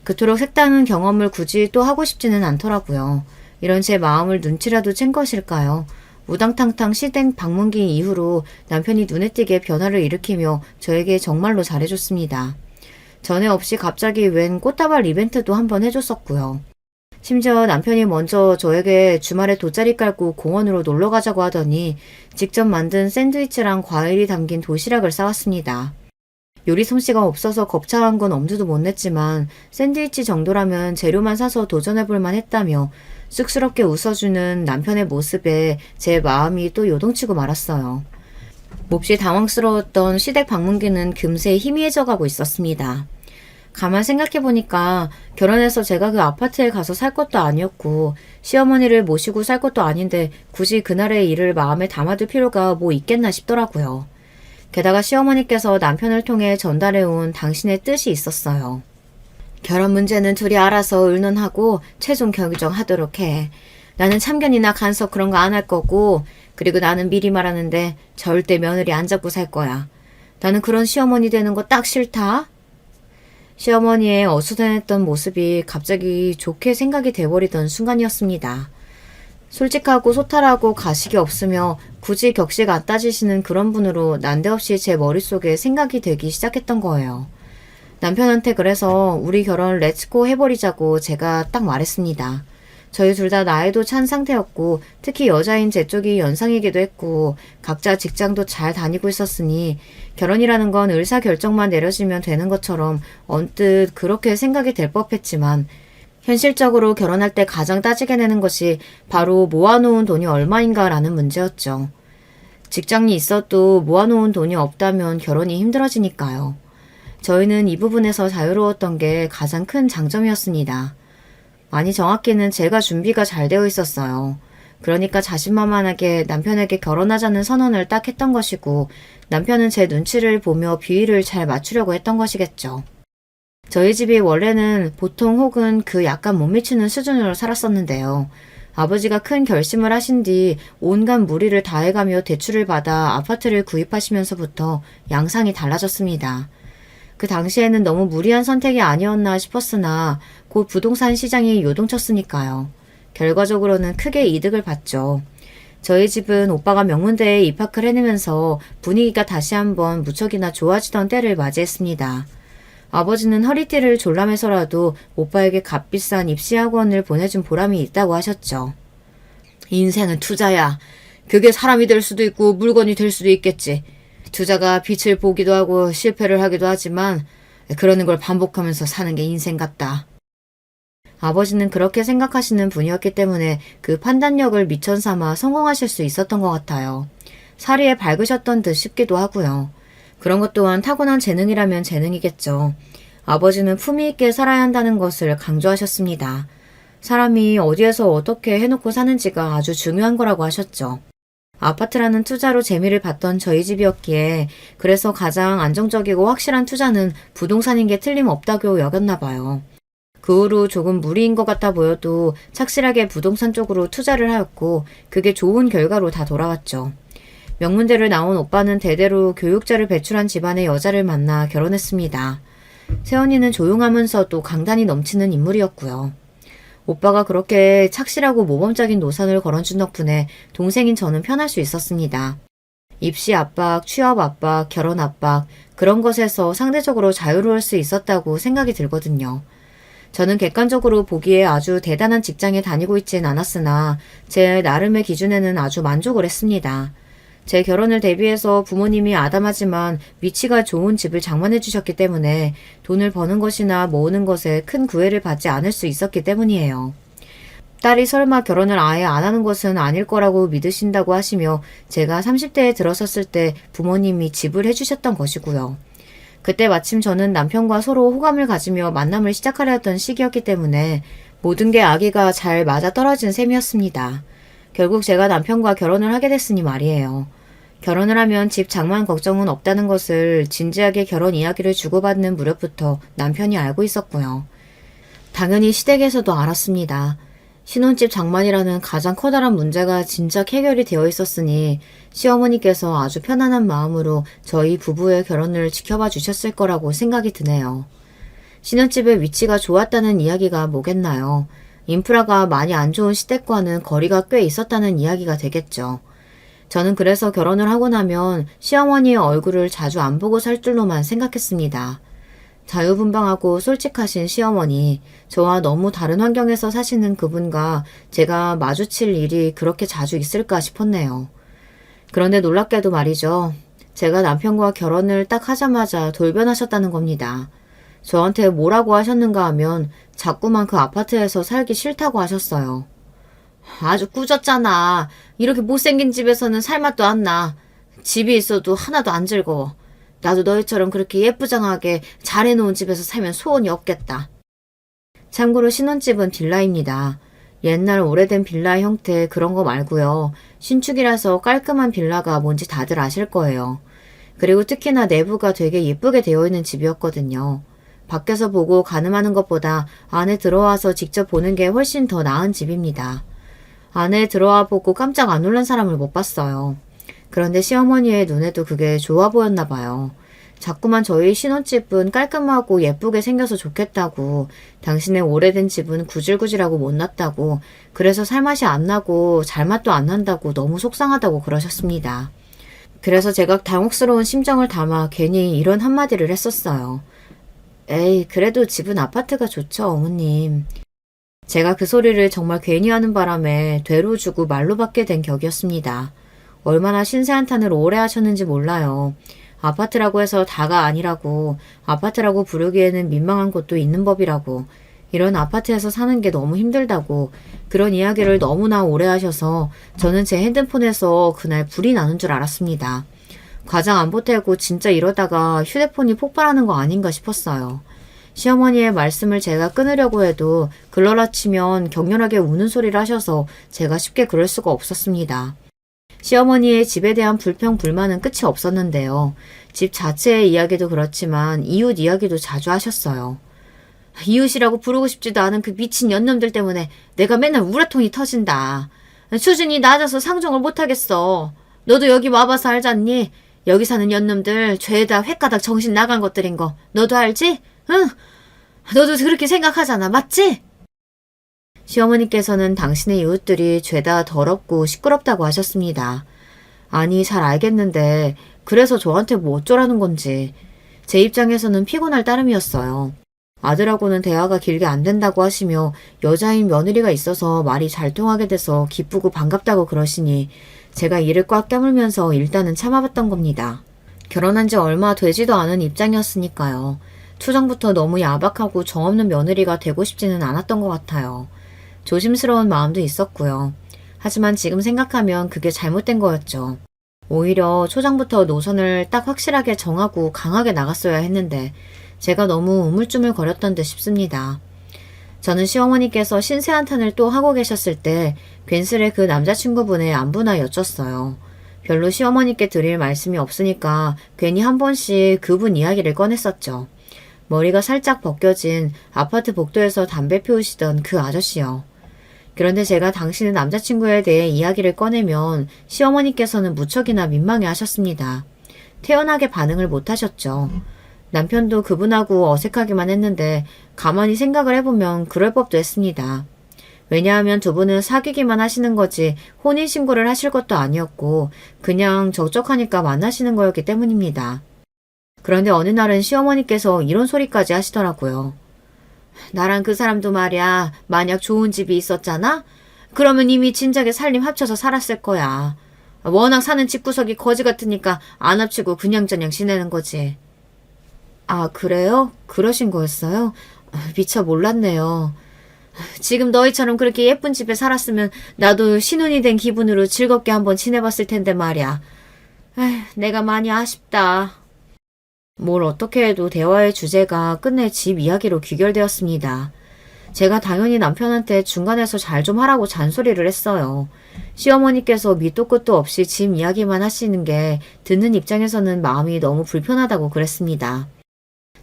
그토록 색다른 경험을 굳이 또 하고 싶지는 않더라고요. 이런 제 마음을 눈치라도 챈 것일까요? 우당탕탕 시댁 방문기 이후로 남편이 눈에 띄게 변화를 일으키며 저에게 정말로 잘해줬습니다. 전에 없이 갑자기 웬 꽃다발 이벤트도 한번 해줬었고요. 심지어 남편이 먼저 저에게 주말에 돗자리 깔고 공원으로 놀러 가자고 하더니 직접 만든 샌드위치랑 과일이 담긴 도시락을 싸왔습니다. 요리 솜씨가 없어서 겁차한 건 엄두도 못 냈지만 샌드위치 정도라면 재료만 사서 도전해볼만 했다며 쑥스럽게 웃어주는 남편의 모습에 제 마음이 또 요동치고 말았어요. 몹시 당황스러웠던 시댁 방문기는 금세 희미해져 가고 있었습니다. 가만 생각해보니까 결혼해서 제가 그 아파트에 가서 살 것도 아니었고 시어머니를 모시고 살 것도 아닌데 굳이 그날의 일을 마음에 담아둘 필요가 뭐 있겠나 싶더라고요. 게다가 시어머니께서 남편을 통해 전달해온 당신의 뜻이 있었어요. 결혼 문제는 둘이 알아서 의논하고 최종 결정하도록 해. 나는 참견이나 간섭 그런 거 안 할 거고 그리고 나는 미리 말하는데 절대 며느리 안 잡고 살 거야. 나는 그런 시어머니 되는 거 딱 싫다. 시어머니의 어수선했던 모습이 갑자기 좋게 생각이 돼버리던 순간이었습니다. 솔직하고 소탈하고 가식이 없으며 굳이 격식 안 따지시는 그런 분으로 난데없이 제 머릿속에 생각이 되기 시작했던 거예요. 남편한테 그래서 우리 결혼 렛츠고 해버리자고 제가 딱 말했습니다. 저희 둘 다 나이도 찬 상태였고 특히 여자인 제 쪽이 연상이기도 했고 각자 직장도 잘 다니고 있었으니 결혼이라는 건 의사결정만 내려지면 되는 것처럼 언뜻 그렇게 생각이 될 법했지만 현실적으로 결혼할 때 가장 따지게 되는 것이 바로 모아놓은 돈이 얼마인가라는 문제였죠. 직장이 있어도 모아놓은 돈이 없다면 결혼이 힘들어지니까요. 저희는 이 부분에서 자유로웠던 게 가장 큰 장점이었습니다. 아니 정확히는 제가 준비가 잘 되어 있었어요. 그러니까 자신만만하게 남편에게 결혼하자는 선언을 딱 했던 것이고 남편은 제 눈치를 보며 비위를 잘 맞추려고 했던 것이겠죠. 저희 집이 원래는 보통 혹은 그 약간 못 미치는 수준으로 살았었는데요. 아버지가 큰 결심을 하신 뒤 온갖 무리를 다해가며 대출을 받아 아파트를 구입하시면서부터 양상이 달라졌습니다. 그 당시에는 너무 무리한 선택이 아니었나 싶었으나 곧 부동산 시장이 요동쳤으니까요. 결과적으로는 크게 이득을 봤죠. 저희 집은 오빠가 명문대에 입학을 해내면서 분위기가 다시 한번 무척이나 좋아지던 때를 맞이했습니다. 아버지는 허리띠를 졸라매서라도 오빠에게 값비싼 입시학원을 보내준 보람이 있다고 하셨죠. 인생은 투자야. 그게 사람이 될 수도 있고 물건이 될 수도 있겠지. 투자가 빛을 보기도 하고 실패를 하기도 하지만 그러는 걸 반복하면서 사는 게 인생 같다. 아버지는 그렇게 생각하시는 분이었기 때문에 그 판단력을 미천삼아 성공하실 수 있었던 것 같아요. 사리에 밝으셨던 듯 싶기도 하고요. 그런 것 또한 타고난 재능이라면 재능이겠죠. 아버지는 품위 있게 살아야 한다는 것을 강조하셨습니다. 사람이 어디에서 어떻게 해놓고 사는지가 아주 중요한 거라고 하셨죠. 아파트라는 투자로 재미를 봤던 저희 집이었기에 그래서 가장 안정적이고 확실한 투자는 부동산인 게 틀림없다고 여겼나 봐요. 그 후로 조금 무리인 것 같아 보여도 착실하게 부동산 쪽으로 투자를 하였고 그게 좋은 결과로 다 돌아왔죠. 명문대를 나온 오빠는 대대로 교육자를 배출한 집안의 여자를 만나 결혼했습니다. 세연이는 조용하면서도 강단이 넘치는 인물이었고요. 오빠가 그렇게 착실하고 모범적인 노선을 걸어준 덕분에 동생인 저는 편할 수 있었습니다. 입시 압박, 취업 압박, 결혼 압박 그런 것에서 상대적으로 자유로울 수 있었다고 생각이 들거든요. 저는 객관적으로 보기에 아주 대단한 직장에 다니고 있진 않았으나 제 나름의 기준에는 아주 만족을 했습니다. 제 결혼을 대비해서 부모님이 아담하지만 위치가 좋은 집을 장만해 주셨기 때문에 돈을 버는 것이나 모으는 것에 큰 구애를 받지 않을 수 있었기 때문이에요. 딸이 설마 결혼을 아예 안 하는 것은 아닐 거라고 믿으신다고 하시며 제가 30대에 들어섰을 때 부모님이 집을 해주셨던 것이고요. 그때 마침 저는 남편과 서로 호감을 가지며 만남을 시작하려 했던 시기였기 때문에 모든 게 아기가 잘 맞아떨어진 셈이었습니다. 결국 제가 남편과 결혼을 하게 됐으니 말이에요. 결혼을 하면 집 장만 걱정은 없다는 것을 진지하게 결혼 이야기를 주고받는 무렵부터 남편이 알고 있었고요. 당연히 시댁에서도 알았습니다. 신혼집 장만이라는 가장 커다란 문제가 진작 해결이 되어 있었으니 시어머니께서 아주 편안한 마음으로 저희 부부의 결혼을 지켜봐 주셨을 거라고 생각이 드네요. 신혼집의 위치가 좋았다는 이야기가 뭐겠나요? 인프라가 많이 안 좋은 시댁과는 거리가 꽤 있었다는 이야기가 되겠죠. 저는 그래서 결혼을 하고 나면 시어머니의 얼굴을 자주 안 보고 살 줄로만 생각했습니다. 자유분방하고 솔직하신 시어머니, 저와 너무 다른 환경에서 사시는 그분과 제가 마주칠 일이 그렇게 자주 있을까 싶었네요. 그런데 놀랍게도 말이죠. 제가 남편과 결혼을 딱 하자마자 돌변하셨다는 겁니다. 저한테 뭐라고 하셨는가 하면 자꾸만 그 아파트에서 살기 싫다고 하셨어요. 아주 꾸졌잖아. 이렇게 못생긴 집에서는 살맛도 안 나. 집이 있어도 하나도 안 즐거워. 나도 너희처럼 그렇게 예쁘장하게 잘 해놓은 집에서 살면 소원이 없겠다. 참고로 신혼집은 빌라입니다. 옛날 오래된 빌라 형태 그런 거 말고요. 신축이라서 깔끔한 빌라가 뭔지 다들 아실 거예요. 그리고 특히나 내부가 되게 예쁘게 되어 있는 집이었거든요. 밖에서 보고 가늠하는 것보다 안에 들어와서 직접 보는 게 훨씬 더 나은 집입니다. 안에 들어와 보고 깜짝 안 놀란 사람을 못 봤어요. 그런데 시어머니의 눈에도 그게 좋아 보였나 봐요. 자꾸만 저희 신혼집은 깔끔하고 예쁘게 생겨서 좋겠다고, 당신의 오래된 집은 구질구질하고 못났다고, 그래서 살맛이 안 나고 잘맛도 안 난다고 너무 속상하다고 그러셨습니다. 그래서 제가 당혹스러운 심정을 담아 괜히 이런 한마디를 했었어요. 에이, 그래도 집은 아파트가 좋죠, 어머님. 제가 그 소리를 정말 괜히 하는 바람에 되로 주고 말로 받게 된 격이었습니다. 얼마나 신세 한탄을 오래 하셨는지 몰라요. 아파트라고 해서 다가 아니라고, 아파트라고 부르기에는 민망한 곳도 있는 법이라고, 이런 아파트에서 사는 게 너무 힘들다고, 그런 이야기를 너무나 오래 하셔서 저는 제 핸드폰에서 그날 불이 나는 줄 알았습니다. 과장 안 보태고 진짜 이러다가 휴대폰이 폭발하는 거 아닌가 싶었어요. 시어머니의 말씀을 제가 끊으려고 해도 글러라치면 격렬하게 우는 소리를 하셔서 제가 쉽게 그럴 수가 없었습니다. 시어머니의 집에 대한 불평, 불만은 끝이 없었는데요. 집 자체의 이야기도 그렇지만 이웃 이야기도 자주 하셨어요. 이웃이라고 부르고 싶지도 않은 그 미친 년놈들 때문에 내가 맨날 우라통이 터진다. 수준이 낮아서 상종을 못하겠어. 너도 여기 와봐서 알잖니? 여기 사는 년놈들 죄다 횟가닥 정신 나간 것들인 거 너도 알지? 응? 너도 그렇게 생각하잖아. 맞지? 시어머니께서는 당신의 이웃들이 죄다 더럽고 시끄럽다고 하셨습니다. 아니, 잘 알겠는데 그래서 저한테 뭐 어쩌라는 건지. 제 입장에서는 피곤할 따름이었어요. 아들하고는 대화가 길게 안 된다고 하시며 여자인 며느리가 있어서 말이 잘 통하게 돼서 기쁘고 반갑다고 그러시니 제가 이를 꽉 깨물면서 일단은 참아봤던 겁니다. 결혼한 지 얼마 되지도 않은 입장이었으니까요. 초정부터 너무 야박하고 정없는 며느리가 되고 싶지는 않았던 것 같아요. 조심스러운 마음도 있었고요. 하지만 지금 생각하면 그게 잘못된 거였죠. 오히려 초장부터 노선을 딱 확실하게 정하고 강하게 나갔어야 했는데 제가 너무 우물쭈물거렸던 듯 싶습니다. 저는 시어머니께서 신세 한탄을 또 하고 계셨을 때 괜스레 그 남자친구분의 안부나 여쭸어요. 별로 시어머니께 드릴 말씀이 없으니까 괜히 한 번씩 그분 이야기를 꺼냈었죠. 머리가 살짝 벗겨진 아파트 복도에서 담배 피우시던 그 아저씨요. 그런데 제가 당신의 남자친구에 대해 이야기를 꺼내면 시어머니께서는 무척이나 민망해 하셨습니다. 태연하게 반응을 못 하셨죠. 남편도 그분하고 어색하기만 했는데 가만히 생각을 해보면 그럴 법도 했습니다. 왜냐하면 두 분은 사귀기만 하시는 거지 혼인신고를 하실 것도 아니었고 그냥 적적하니까 만나시는 거였기 때문입니다. 그런데 어느 날은 시어머니께서 이런 소리까지 하시더라고요. 나랑 그 사람도 말이야, 만약 좋은 집이 있었잖아? 그러면 이미 진작에 살림 합쳐서 살았을 거야. 워낙 사는 집구석이 거지 같으니까 안 합치고 그냥저냥 지내는 거지. 아, 그래요? 그러신 거였어요? 미처 몰랐네요. 지금 너희처럼 그렇게 예쁜 집에 살았으면 나도 신혼이 된 기분으로 즐겁게 한번 지내봤을 텐데 말이야. 에휴, 내가 많이 아쉽다. 뭘 어떻게 해도 대화의 주제가 끝내 집 이야기로 귀결되었습니다. 제가 당연히 남편한테 중간에서 잘 좀 하라고 잔소리를 했어요. 시어머니께서 밑도 끝도 없이 집 이야기만 하시는 게 듣는 입장에서는 마음이 너무 불편하다고 그랬습니다.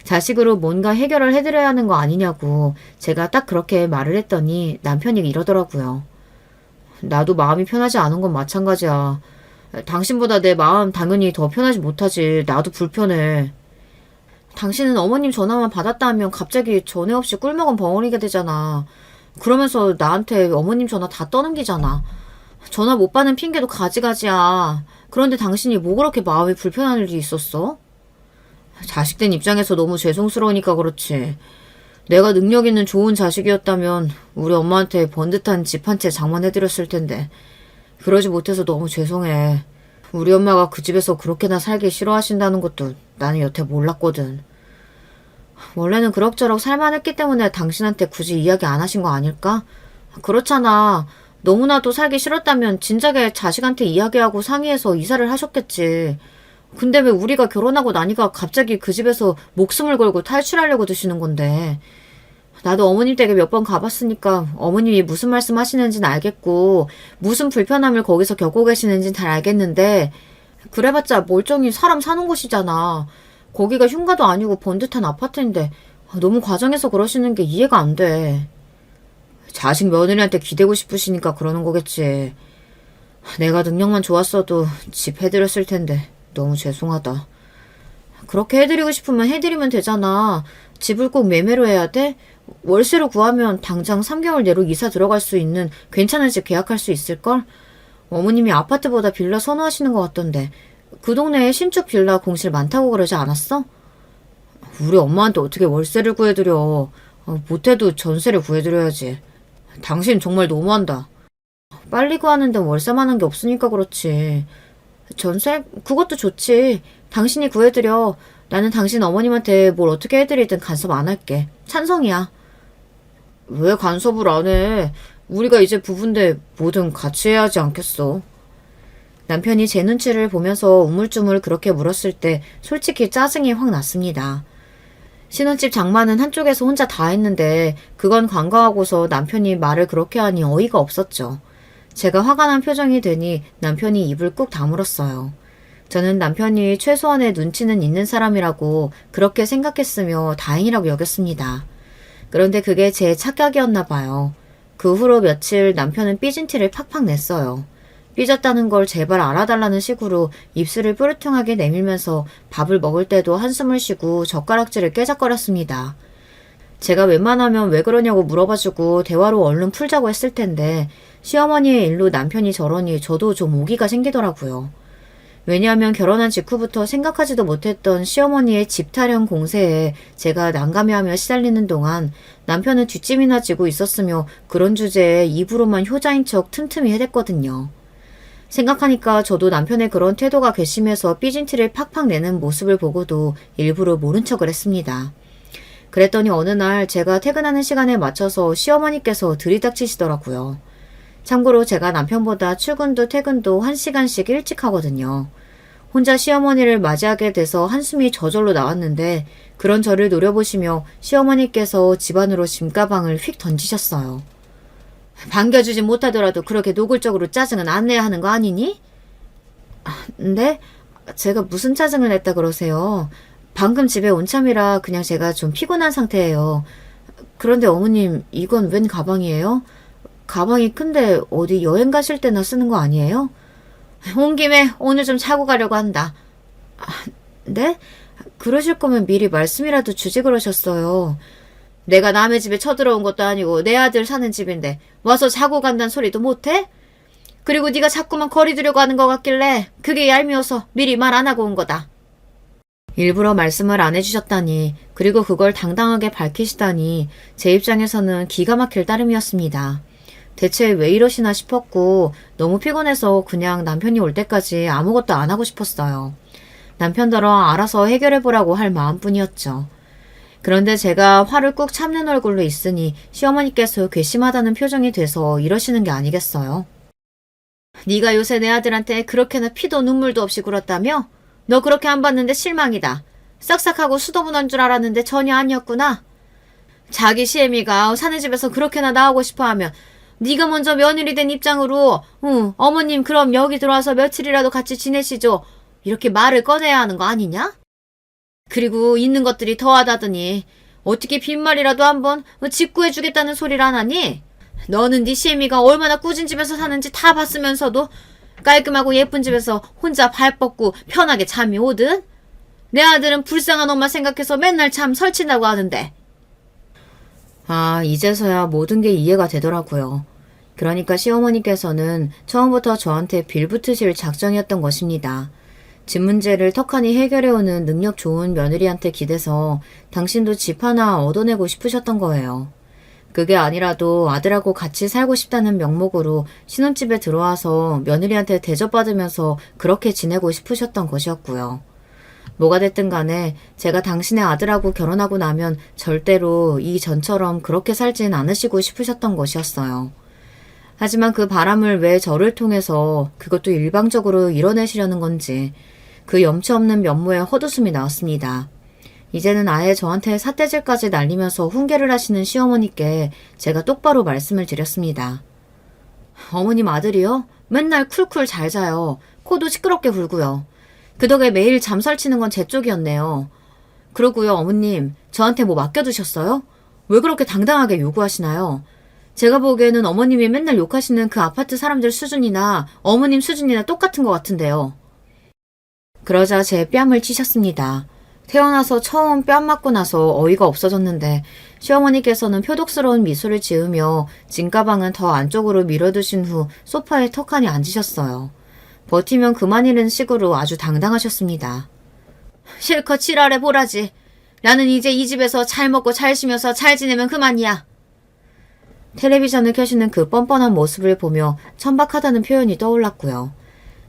자식으로 뭔가 해결을 해드려야 하는 거 아니냐고 제가 딱 그렇게 말을 했더니 남편이 이러더라고요. 나도 마음이 편하지 않은 건 마찬가지야. 당신보다 내 마음 당연히 더 편하지 못하지. 나도 불편해. 당신은 어머님 전화만 받았다 하면 갑자기 전에 없이 꿀먹은 벙어리게 되잖아. 그러면서 나한테 어머님 전화 다 떠넘기잖아. 전화 못 받는 핑계도 가지가지야. 그런데 당신이 뭐 그렇게 마음이 불편한 일이 있었어? 자식된 입장에서 너무 죄송스러우니까 그렇지. 내가 능력 있는 좋은 자식이었다면 우리 엄마한테 번듯한 집 한 채 장만해드렸을 텐데 그러지 못해서 너무 죄송해. 우리 엄마가 그 집에서 그렇게나 살기 싫어하신다는 것도 나는 여태 몰랐거든. 원래는 그럭저럭 살만했기 때문에 당신한테 굳이 이야기 안 하신 거 아닐까? 그렇잖아. 너무나도 살기 싫었다면 진작에 자식한테 이야기하고 상의해서 이사를 하셨겠지. 근데 왜 우리가 결혼하고 나니까 갑자기 그 집에서 목숨을 걸고 탈출하려고 드시는 건데. 나도 어머님 댁에 몇 번 가봤으니까 어머님이 무슨 말씀 하시는지는 알겠고 무슨 불편함을 거기서 겪고 계시는지는 잘 알겠는데 그래봤자 멀쩡히 사람 사는 곳이잖아. 거기가 흉가도 아니고 번듯한 아파트인데 너무 과장해서 그러시는 게 이해가 안 돼. 자식 며느리한테 기대고 싶으시니까 그러는 거겠지. 내가 능력만 좋았어도 집 해드렸을 텐데 너무 죄송하다. 그렇게 해드리고 싶으면 해드리면 되잖아. 집을 꼭 매매로 해야 돼? 월세로 구하면 당장 3개월 내로 이사 들어갈 수 있는 괜찮은 집 계약할 수 있을걸? 어머님이 아파트보다 빌라 선호하시는 것 같던데 그 동네에 신축 빌라 공실 많다고 그러지 않았어? 우리 엄마한테 어떻게 월세를 구해드려. 못해도 전세를 구해드려야지. 당신 정말 너무한다. 빨리 구하는 데는 월세만 한 게 없으니까 그렇지. 전세? 그것도 좋지. 당신이 구해드려. 나는 당신 어머님한테 뭘 어떻게 해드리든 간섭 안 할게. 찬성이야. 왜 간섭을 안 해? 우리가 이제 부부인데 뭐든 같이 해야 하지 않겠어? 남편이 제 눈치를 보면서 우물쭈물 그렇게 물었을 때 솔직히 짜증이 확 났습니다. 신혼집 장만은 한쪽에서 혼자 다 했는데 그건 관광하고서 남편이 말을 그렇게 하니 어이가 없었죠. 제가 화가 난 표정이 되니 남편이 입을 꾹 다물었어요. 저는 남편이 최소한의 눈치는 있는 사람이라고 그렇게 생각했으며 다행이라고 여겼습니다. 그런데 그게 제 착각이었나 봐요. 그 후로 며칠 남편은 삐진 티를 팍팍 냈어요. 삐졌다는 걸 제발 알아달라는 식으로 입술을 뾰루퉁하게 내밀면서 밥을 먹을 때도 한숨을 쉬고 젓가락질을 깨작거렸습니다. 제가 웬만하면 왜 그러냐고 물어봐주고 대화로 얼른 풀자고 했을 텐데 시어머니의 일로 남편이 저러니 저도 좀 오기가 생기더라고요. 왜냐하면 결혼한 직후부터 생각하지도 못했던 시어머니의 집 타령 공세에 제가 난감해하며 시달리는 동안 남편은 뒷짐이나 지고 있었으며 그런 주제에 입으로만 효자인 척 틈틈이 해댔거든요. 생각하니까 저도 남편의 그런 태도가 괘씸해서 삐진 티를 팍팍 내는 모습을 보고도 일부러 모른 척을 했습니다. 그랬더니 어느 날 제가 퇴근하는 시간에 맞춰서 시어머니께서 들이닥치시더라고요. 참고로 제가 남편보다 출근도 퇴근도 1시간씩 일찍 하거든요. 혼자 시어머니를 맞이하게 돼서 한숨이 저절로 나왔는데 그런 저를 노려보시며 시어머니께서 집안으로 짐가방을 휙 던지셨어요. 반겨주지 못하더라도 그렇게 노골적으로 짜증은 안 내야 하는 거 아니니? 네? 제가 무슨 짜증을 냈다 그러세요? 방금 집에 온 참이라 그냥 제가 좀 피곤한 상태예요. 그런데 어머님, 이건 웬 가방이에요? 가방이 큰데 어디 여행 가실 때나 쓰는 거 아니에요? 온 김에 오늘 좀 차고 가려고 한다. 네? 그러실 거면 미리 말씀이라도 주지 그러셨어요. 내가 남의 집에 쳐들어온 것도 아니고 내 아들 사는 집인데 와서 자고 간다는 소리도 못해? 그리고 네가 자꾸만 거리 두려고 하는 것 같길래 그게 얄미워서 미리 말 안 하고 온 거다. 일부러 말씀을 안 해주셨다니 그리고 그걸 당당하게 밝히시다니 제 입장에서는 기가 막힐 따름이었습니다. 대체 왜 이러시나 싶었고 너무 피곤해서 그냥 남편이 올 때까지 아무것도 안 하고 싶었어요. 남편더러 알아서 해결해보라고 할 마음뿐이었죠. 그런데 제가 화를 꾹 참는 얼굴로 있으니 시어머니께서 괘씸하다는 표정이 돼서 이러시는 게 아니겠어요? 네가 요새 내 아들한테 그렇게나 피도 눈물도 없이 굴었다며? 너 그렇게 안 봤는데 실망이다. 싹싹하고 수더분한 줄 알았는데 전혀 아니었구나. 자기 시애미가 사는 집에서 그렇게나 나오고 싶어하면 네가 먼저 며느리 된 입장으로 어머님 그럼 여기 들어와서 며칠이라도 같이 지내시죠. 이렇게 말을 꺼내야 하는 거 아니냐? 그리고 있는 것들이 더하다더니 어떻게 빈말이라도 한번 직구해주겠다는 소리를 안 하니? 너는 네 시애미가 얼마나 꾸진 집에서 사는지 다 봤으면서도 깔끔하고 예쁜 집에서 혼자 발 뻗고 편하게 잠이 오든? 내 아들은 불쌍한 엄마 생각해서 맨날 잠 설친다고 하는데. 이제서야 모든 게 이해가 되더라고요. 그러니까 시어머니께서는 처음부터 저한테 빌붙으실 작정이었던 것입니다. 집 문제를 턱하니 해결해오는 능력 좋은 며느리한테 기대서 당신도 집 하나 얻어내고 싶으셨던 거예요. 그게 아니라도 아들하고 같이 살고 싶다는 명목으로 신혼집에 들어와서 며느리한테 대접받으면서 그렇게 지내고 싶으셨던 것이었고요. 뭐가 됐든 간에 제가 당신의 아들하고 결혼하고 나면 절대로 이 전처럼 그렇게 살진 않으시고 싶으셨던 것이었어요. 하지만 그 바람을 왜 저를 통해서 그것도 일방적으로 이뤄내시려는 건지 그 염치 없는 면모에 헛웃음이 나왔습니다. 이제는 아예 저한테 삿대질까지 날리면서 훈계를 하시는 시어머니께 제가 똑바로 말씀을 드렸습니다. 어머님 아들이요? 맨날 쿨쿨 잘 자요. 코도 시끄럽게 굴고요. 그 덕에 매일 잠 설치는 건 제 쪽이었네요. 그러고요, 어머님, 저한테 뭐 맡겨두셨어요? 왜 그렇게 당당하게 요구하시나요? 제가 보기에는 어머님이 맨날 욕하시는 그 아파트 사람들 수준이나 어머님 수준이나 똑같은 것 같은데요. 그러자 제 뺨을 치셨습니다. 태어나서 처음 뺨 맞고 나서 어이가 없어졌는데 시어머니께서는 표독스러운 미소를 지으며 짐가방은 더 안쪽으로 밀어두신 후 소파에 턱하니 앉으셨어요. 버티면 그만이라는 식으로 아주 당당하셨습니다. 실컷 지랄해 보라지. 나는 이제 이 집에서 잘 먹고 잘 쉬면서 잘 지내면 그만이야. 텔레비전을 켜시는 그 뻔뻔한 모습을 보며 천박하다는 표현이 떠올랐고요.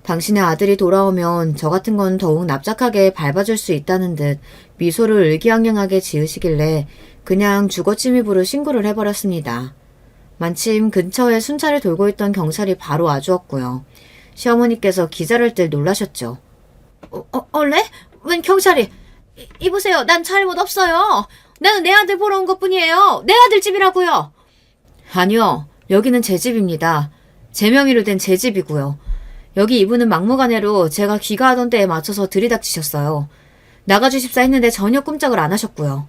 당신의 아들이 돌아오면 저 같은 건 더욱 납작하게 밟아줄 수 있다는 듯 미소를 의기양양하게 지으시길래 그냥 주거침입으로 신고를 해버렸습니다. 마침 근처에 순찰을 돌고 있던 경찰이 바로 와주었고요. 시어머니께서 기자를 들 놀라셨죠. 얼레? 웬 경찰이? 이보세요. 난 잘못 없어요. 나는 내 아들 보러 온 것뿐이에요. 내 아들 집이라고요. 아니요. 여기는 제 집입니다. 제 명의로 된 제 집이고요. 여기 이분은 막무가내로 제가 귀가하던 때에 맞춰서 들이닥치셨어요. 나가주십사 했는데 전혀 꼼짝을 안 하셨고요.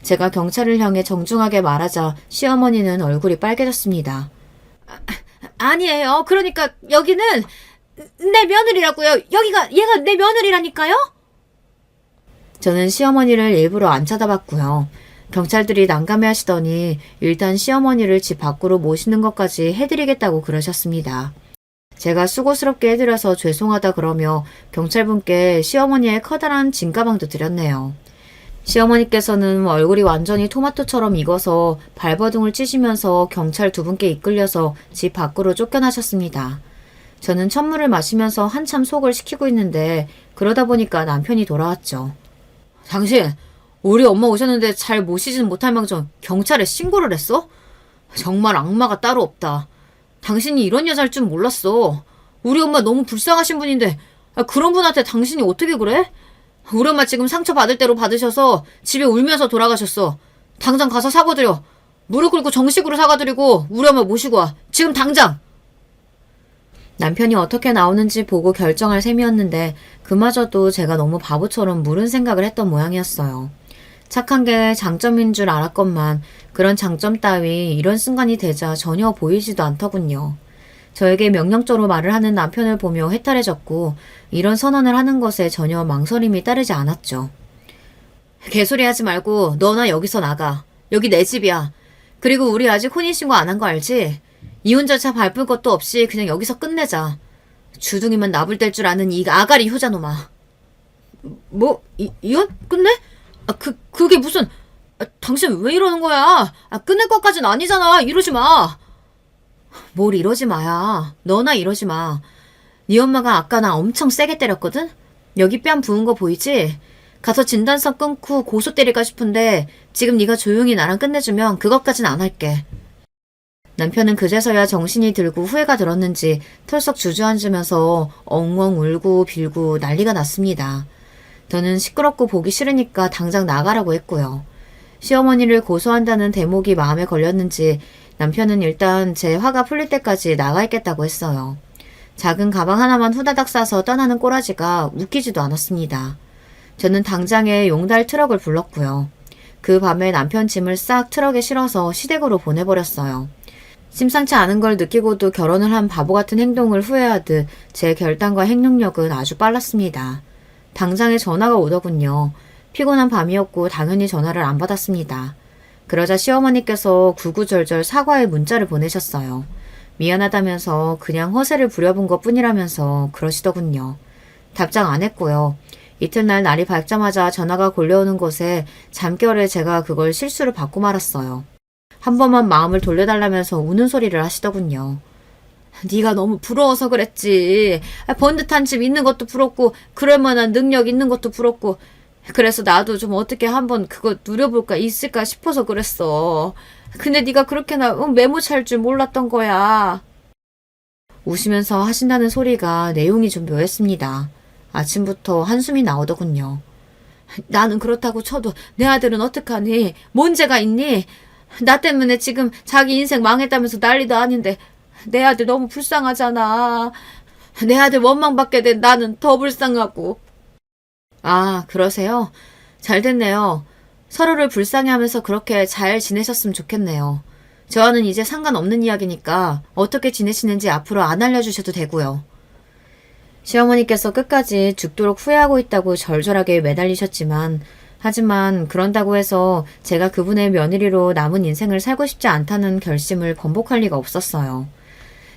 제가 경찰을 향해 정중하게 말하자 시어머니는 얼굴이 빨개졌습니다. 아니에요. 그러니까 여기는 내 며느리라고요. 얘가 내 며느리라니까요? 저는 시어머니를 일부러 안 쳐다봤고요. 경찰들이 난감해 하시더니 일단 시어머니를 집 밖으로 모시는 것까지 해드리겠다고 그러셨습니다. 제가 수고스럽게 해드려서 죄송하다 그러며 경찰분께 시어머니의 커다란 짐가방도 드렸네요. 시어머니께서는 얼굴이 완전히 토마토처럼 익어서 발버둥을 치시면서 경찰 두 분께 이끌려서 집 밖으로 쫓겨나셨습니다. 저는 찬물을 마시면서 한참 속을 식히고 있는데 그러다 보니까 남편이 돌아왔죠. 당신, 우리 엄마 오셨는데 잘 모시지는 못할 망정 경찰에 신고를 했어? 정말 악마가 따로 없다. 당신이 이런 여자일 줄 몰랐어. 우리 엄마 너무 불쌍하신 분인데 그런 분한테 당신이 어떻게 그래? 우리 엄마 지금 상처받을 대로 받으셔서 집에 울면서 돌아가셨어. 당장 가서 사과드려. 무릎 꿇고 정식으로 사과드리고 우리 엄마 모시고 와. 지금 당장! 남편이 어떻게 나오는지 보고 결정할 셈이었는데 그마저도 제가 너무 바보처럼 무른 생각을 했던 모양이었어요. 착한 게 장점인 줄 알았건만 그런 장점 따위 이런 순간이 되자 전혀 보이지도 않더군요. 저에게 명령조로 말을 하는 남편을 보며 해탈해졌고 이런 선언을 하는 것에 전혀 망설임이 따르지 않았죠. 개소리 하지 말고 너나 여기서 나가. 여기 내 집이야. 그리고 우리 아직 혼인신고 안 한 거 알지? 이혼 절차 밟을 것도 없이 그냥 여기서 끝내자. 주둥이만 나불댈 줄 아는 이 아가리 효자놈아. 뭐? 이혼? 끝내? 그게 무슨... 당신 왜 이러는 거야? 끝낼 것까진 아니잖아. 이러지 마. 뭘 이러지 마야. 너나 이러지 마. 네 엄마가 아까 나 엄청 세게 때렸거든? 여기 뺨 부은 거 보이지? 가서 진단서 끊고 고소 때릴까 싶은데 지금 네가 조용히 나랑 끝내주면 그것까진 안 할게. 남편은 그제서야 정신이 들고 후회가 들었는지 털썩 주저앉으면서 엉엉 울고 빌고 난리가 났습니다. 저는 시끄럽고 보기 싫으니까 당장 나가라고 했고요. 시어머니를 고소한다는 대목이 마음에 걸렸는지 남편은 일단 제 화가 풀릴 때까지 나가 있겠다고 했어요. 작은 가방 하나만 후다닥 싸서 떠나는 꼬라지가 웃기지도 않았습니다. 저는 당장에 용달 트럭을 불렀고요. 그 밤에 남편 짐을 싹 트럭에 실어서 시댁으로 보내버렸어요. 심상치 않은 걸 느끼고도 결혼을 한 바보 같은 행동을 후회하듯 제 결단과 행동력은 아주 빨랐습니다. 당장에 전화가 오더군요. 피곤한 밤이었고 당연히 전화를 안 받았습니다. 그러자 시어머니께서 구구절절 사과의 문자를 보내셨어요. 미안하다면서 그냥 허세를 부려본 것 뿐이라면서 그러시더군요. 답장 안 했고요. 이튿날 날이 밝자마자 전화가 걸려오는 곳에 잠결에 제가 그걸 실수로 받고 말았어요. 한 번만 마음을 돌려달라면서 우는 소리를 하시더군요. 네가 너무 부러워서 그랬지. 번듯한 집 있는 것도 부럽고 그럴 만한 능력 있는 것도 부럽고 그래서 나도 좀 어떻게 한번 그거 누려볼까 있을까 싶어서 그랬어. 근데 네가 그렇게나 메모찰 줄 몰랐던 거야. 우시면서 하신다는 소리가 내용이 좀 묘했습니다. 아침부터 한숨이 나오더군요. 나는 그렇다고 쳐도 내 아들은 어떡하니? 뭔 죄가 있니? 나 때문에 지금 자기 인생 망했다면서 난리도 아닌데 내 아들 너무 불쌍하잖아. 내 아들 원망받게 된 나는 더 불쌍하고. 아, 그러세요? 잘 됐네요. 서로를 불쌍해하면서 그렇게 잘 지내셨으면 좋겠네요. 저와는 이제 상관없는 이야기니까 어떻게 지내시는지 앞으로 안 알려주셔도 되고요. 시어머니께서 끝까지 죽도록 후회하고 있다고 절절하게 매달리셨지만 하지만 그런다고 해서 제가 그분의 며느리로 남은 인생을 살고 싶지 않다는 결심을 번복할 리가 없었어요.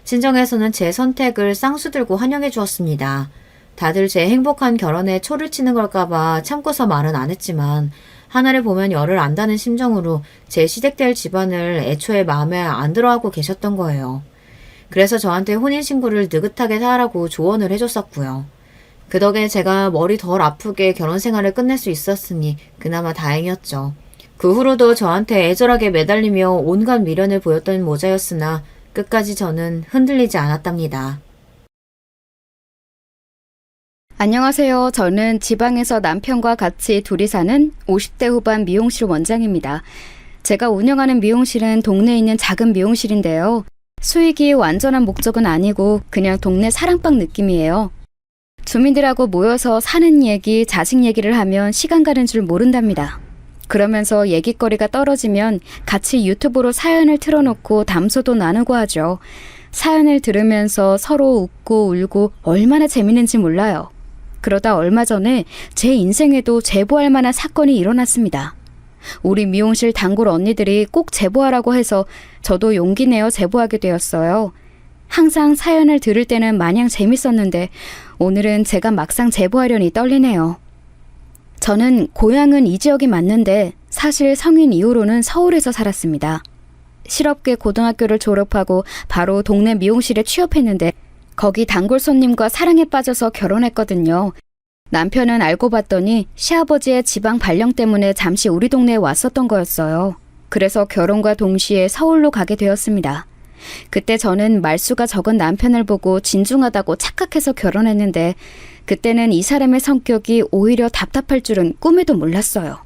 친정에서는 제 선택을 쌍수 들고 환영해 주었습니다. 다들 제 행복한 결혼에 초를 치는 걸까봐 참고서 말은 안 했지만 하나를 보면 열을 안다는 심정으로 제 시댁될 집안을 애초에 마음에 안 들어하고 계셨던 거예요. 그래서 저한테 혼인신고를 느긋하게 하라고 조언을 해줬었고요. 그 덕에 제가 머리 덜 아프게 결혼 생활을 끝낼 수 있었으니 그나마 다행이었죠. 그 후로도 저한테 애절하게 매달리며 온갖 미련을 보였던 모자였으나 끝까지 저는 흔들리지 않았답니다. 안녕하세요. 저는 지방에서 남편과 같이 둘이 사는 50대 후반 미용실 원장입니다. 제가 운영하는 미용실은 동네에 있는 작은 미용실인데요. 수익이 완전한 목적은 아니고 그냥 동네 사랑방 느낌이에요. 주민들하고 모여서 사는 얘기, 자식 얘기를 하면 시간 가는 줄 모른답니다. 그러면서 얘기거리가 떨어지면 같이 유튜브로 사연을 틀어놓고 담소도 나누고 하죠. 사연을 들으면서 서로 웃고 울고 얼마나 재밌는지 몰라요. 그러다 얼마 전에 제 인생에도 제보할 만한 사건이 일어났습니다. 우리 미용실 단골 언니들이 꼭 제보하라고 해서 저도 용기 내어 제보하게 되었어요. 항상 사연을 들을 때는 마냥 재밌었는데 오늘은 제가 막상 제보하려니 떨리네요. 저는 고향은 이 지역이 맞는데 사실 성인 이후로는 서울에서 살았습니다. 실업계 고등학교를 졸업하고 바로 동네 미용실에 취업했는데 거기 단골 손님과 사랑에 빠져서 결혼했거든요. 남편은 알고 봤더니 시아버지의 지방 발령 때문에 잠시 우리 동네에 왔었던 거였어요. 그래서 결혼과 동시에 서울로 가게 되었습니다. 그때 저는 말수가 적은 남편을 보고 진중하다고 착각해서 결혼했는데 그때는 이 사람의 성격이 오히려 답답할 줄은 꿈에도 몰랐어요.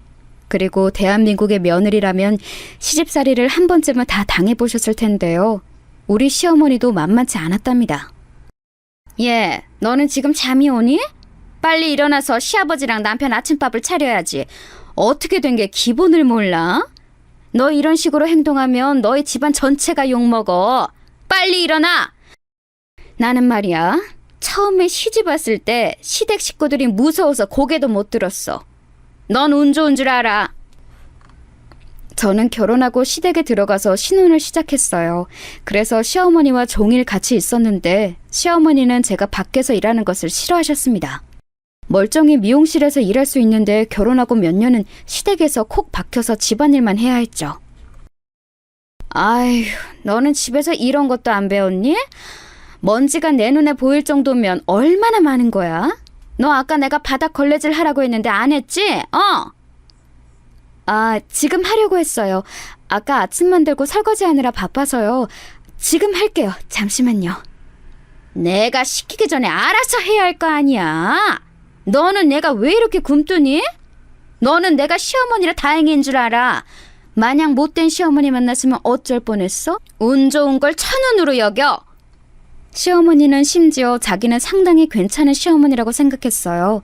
그리고 대한민국의 며느리라면 시집살이를 한 번쯤은 다 당해보셨을 텐데요. 우리 시어머니도 만만치 않았답니다. 얘, 너는 지금 잠이 오니? 빨리 일어나서 시아버지랑 남편 아침밥을 차려야지. 어떻게 된 게 기본을 몰라? 너 이런 식으로 행동하면 너희 집안 전체가 욕먹어. 빨리 일어나! 나는 말이야, 처음에 시집 왔을 때 시댁 식구들이 무서워서 고개도 못 들었어. 넌 운 좋은 줄 알아. 저는 결혼하고 시댁에 들어가서 신혼을 시작했어요. 그래서 시어머니와 종일 같이 있었는데 시어머니는 제가 밖에서 일하는 것을 싫어하셨습니다. 멀쩡히 미용실에서 일할 수 있는데 결혼하고 몇 년은 시댁에서 콕 박혀서 집안일만 해야 했죠. 아휴, 너는 집에서 이런 것도 안 배웠니? 먼지가 내 눈에 보일 정도면 얼마나 많은 거야? 너 아까 내가 바닥 걸레질 하라고 했는데 안 했지? 지금 하려고 했어요. 아까 아침 만들고 설거지하느라 바빠서요. 지금 할게요. 잠시만요. 내가 시키기 전에 알아서 해야 할 거 아니야. 너는 내가 왜 이렇게 굼뜨니? 너는 내가 시어머니라 다행인 줄 알아. 마냥 못된 시어머니 만났으면 어쩔 뻔했어? 운 좋은 걸 천운으로 여겨. 시어머니는 심지어 자기는 상당히 괜찮은 시어머니라고 생각했어요.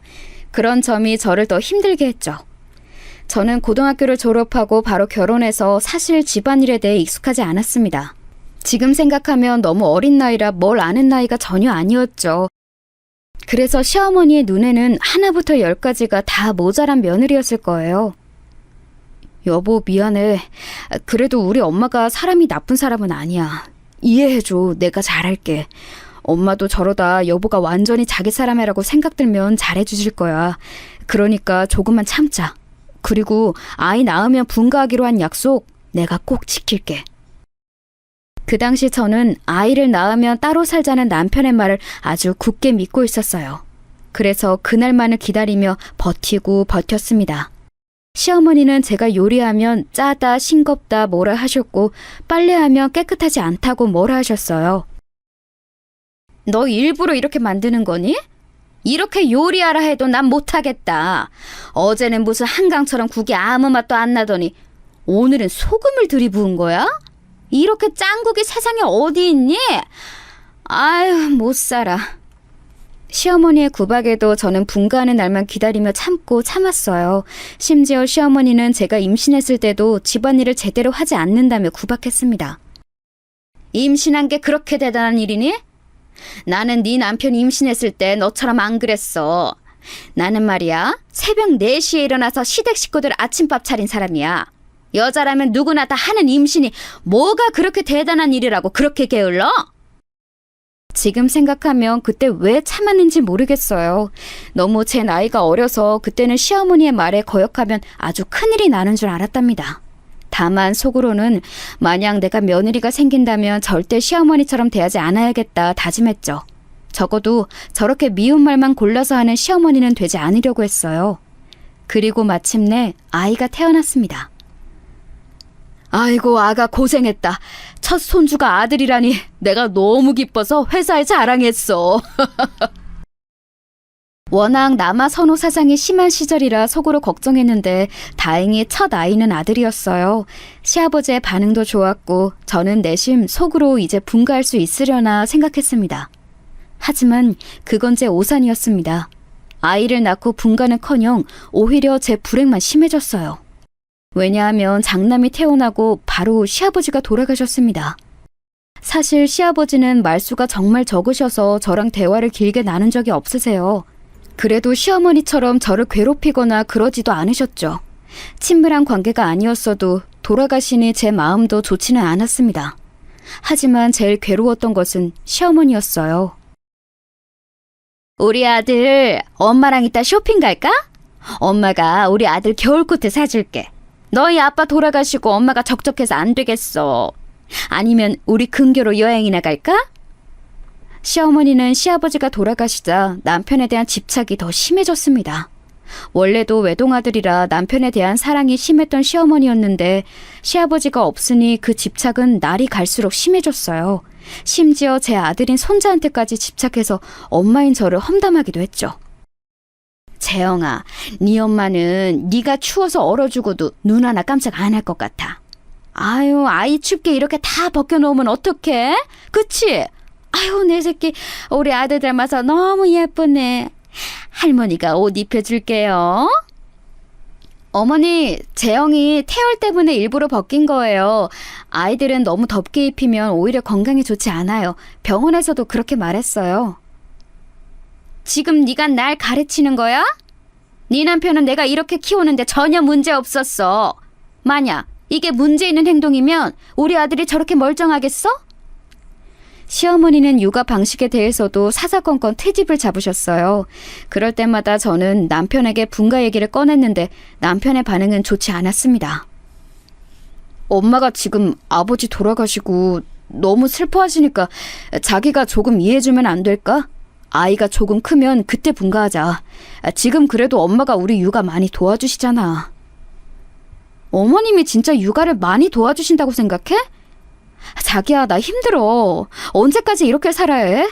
그런 점이 저를 더 힘들게 했죠. 저는 고등학교를 졸업하고 바로 결혼해서 사실 집안일에 대해 익숙하지 않았습니다. 지금 생각하면 너무 어린 나이라 뭘 아는 나이가 전혀 아니었죠. 그래서 시어머니의 눈에는 하나부터 10까지가 다 모자란 며느리였을 거예요. 여보, 미안해. 그래도 우리 엄마가 사람이 나쁜 사람은 아니야. 이해해줘. 내가 잘할게. 엄마도 저러다 여보가 완전히 자기 사람이라고 생각 들면 잘해주실 거야. 그러니까 조금만 참자. 그리고 아이 낳으면 분가하기로 한 약속 내가 꼭 지킬게. 그 당시 저는 아이를 낳으면 따로 살자는 남편의 말을 아주 굳게 믿고 있었어요. 그래서 그날만을 기다리며 버티고 버텼습니다. 시어머니는 제가 요리하면 짜다, 싱겁다 뭐라 하셨고 빨래하면 깨끗하지 않다고 뭐라 하셨어요. 너 일부러 이렇게 만드는 거니? 이렇게 요리하라 해도 난 못하겠다. 어제는 무슨 한강처럼 국이 아무 맛도 안 나더니 오늘은 소금을 들이부은 거야? 이렇게 짠국이 세상에 어디 있니? 아유, 못 살아. 시어머니의 구박에도 저는 분가하는 날만 기다리며 참고 참았어요. 심지어 시어머니는 제가 임신했을 때도 집안일을 제대로 하지 않는다며 구박했습니다. 임신한 게 그렇게 대단한 일이니? 나는 네 남편이 임신했을 때 너처럼 안 그랬어. 나는 말이야, 새벽 4시에 일어나서 시댁 식구들 아침밥 차린 사람이야. 여자라면 누구나 다 하는 임신이 뭐가 그렇게 대단한 일이라고 그렇게 게을러? 지금 생각하면 그때 왜 참았는지 모르겠어요. 너무 제 나이가 어려서 그때는 시어머니의 말에 거역하면 아주 큰일이 나는 줄 알았답니다. 다만 속으로는 만약 내가 며느리가 생긴다면 절대 시어머니처럼 대하지 않아야겠다 다짐했죠. 적어도 저렇게 미운 말만 골라서 하는 시어머니는 되지 않으려고 했어요. 그리고 마침내 아이가 태어났습니다. 아이고, 아가 고생했다. 첫 손주가 아들이라니 내가 너무 기뻐서 회사에 자랑했어. 워낙 남아 선호 사상이 심한 시절이라 속으로 걱정했는데 다행히 첫 아이는 아들이었어요. 시아버지의 반응도 좋았고 저는 내심 속으로 이제 분가할 수 있으려나 생각했습니다. 하지만 그건 제 오산이었습니다. 아이를 낳고 분가는커녕 오히려 제 불행만 심해졌어요. 왜냐하면 장남이 태어나고 바로 시아버지가 돌아가셨습니다. 사실 시아버지는 말수가 정말 적으셔서 저랑 대화를 길게 나눈 적이 없으세요. 그래도 시어머니처럼 저를 괴롭히거나 그러지도 않으셨죠. 친밀한 관계가 아니었어도 돌아가시니 제 마음도 좋지는 않았습니다. 하지만 제일 괴로웠던 것은 시어머니였어요. 우리 아들, 엄마랑 이따 쇼핑 갈까? 엄마가 우리 아들 겨울코트 사줄게. 너희 아빠 돌아가시고 엄마가 적적해서 안 되겠어. 아니면 우리 근교로 여행이나 갈까? 시어머니는 시아버지가 돌아가시자 남편에 대한 집착이 더 심해졌습니다. 원래도 외동아들이라 남편에 대한 사랑이 심했던 시어머니였는데 시아버지가 없으니 그 집착은 날이 갈수록 심해졌어요. 심지어 제 아들인 손자한테까지 집착해서 엄마인 저를 험담하기도 했죠. 재영아, 네 엄마는 네가 추워서 얼어 죽어도 눈 하나 깜짝 안 할 것 같아. 아유, 아이 춥게 이렇게 다 벗겨놓으면 어떡해? 그치? 아유, 내 새끼 우리 아들 닮아서 너무 예쁘네. 할머니가 옷 입혀줄게요. 어머니, 재영이 태열 때문에 일부러 벗긴 거예요. 아이들은 너무 덥게 입히면 오히려 건강에 좋지 않아요. 병원에서도 그렇게 말했어요. 지금 네가 날 가르치는 거야? 네 남편은 내가 이렇게 키우는데 전혀 문제 없었어. 만약 이게 문제 있는 행동이면 우리 아들이 저렇게 멀쩡하겠어? 시어머니는 육아 방식에 대해서도 사사건건 트집을 잡으셨어요. 그럴 때마다 저는 남편에게 분가 얘기를 꺼냈는데 남편의 반응은 좋지 않았습니다. 엄마가 지금 아버지 돌아가시고 너무 슬퍼하시니까 자기가 조금 이해해주면 안 될까? 아이가 조금 크면 그때 분가하자. 지금 그래도 엄마가 우리 육아 많이 도와주시잖아. 어머님이 진짜 육아를 많이 도와주신다고 생각해? 자기야, 나 힘들어. 언제까지 이렇게 살아야 해?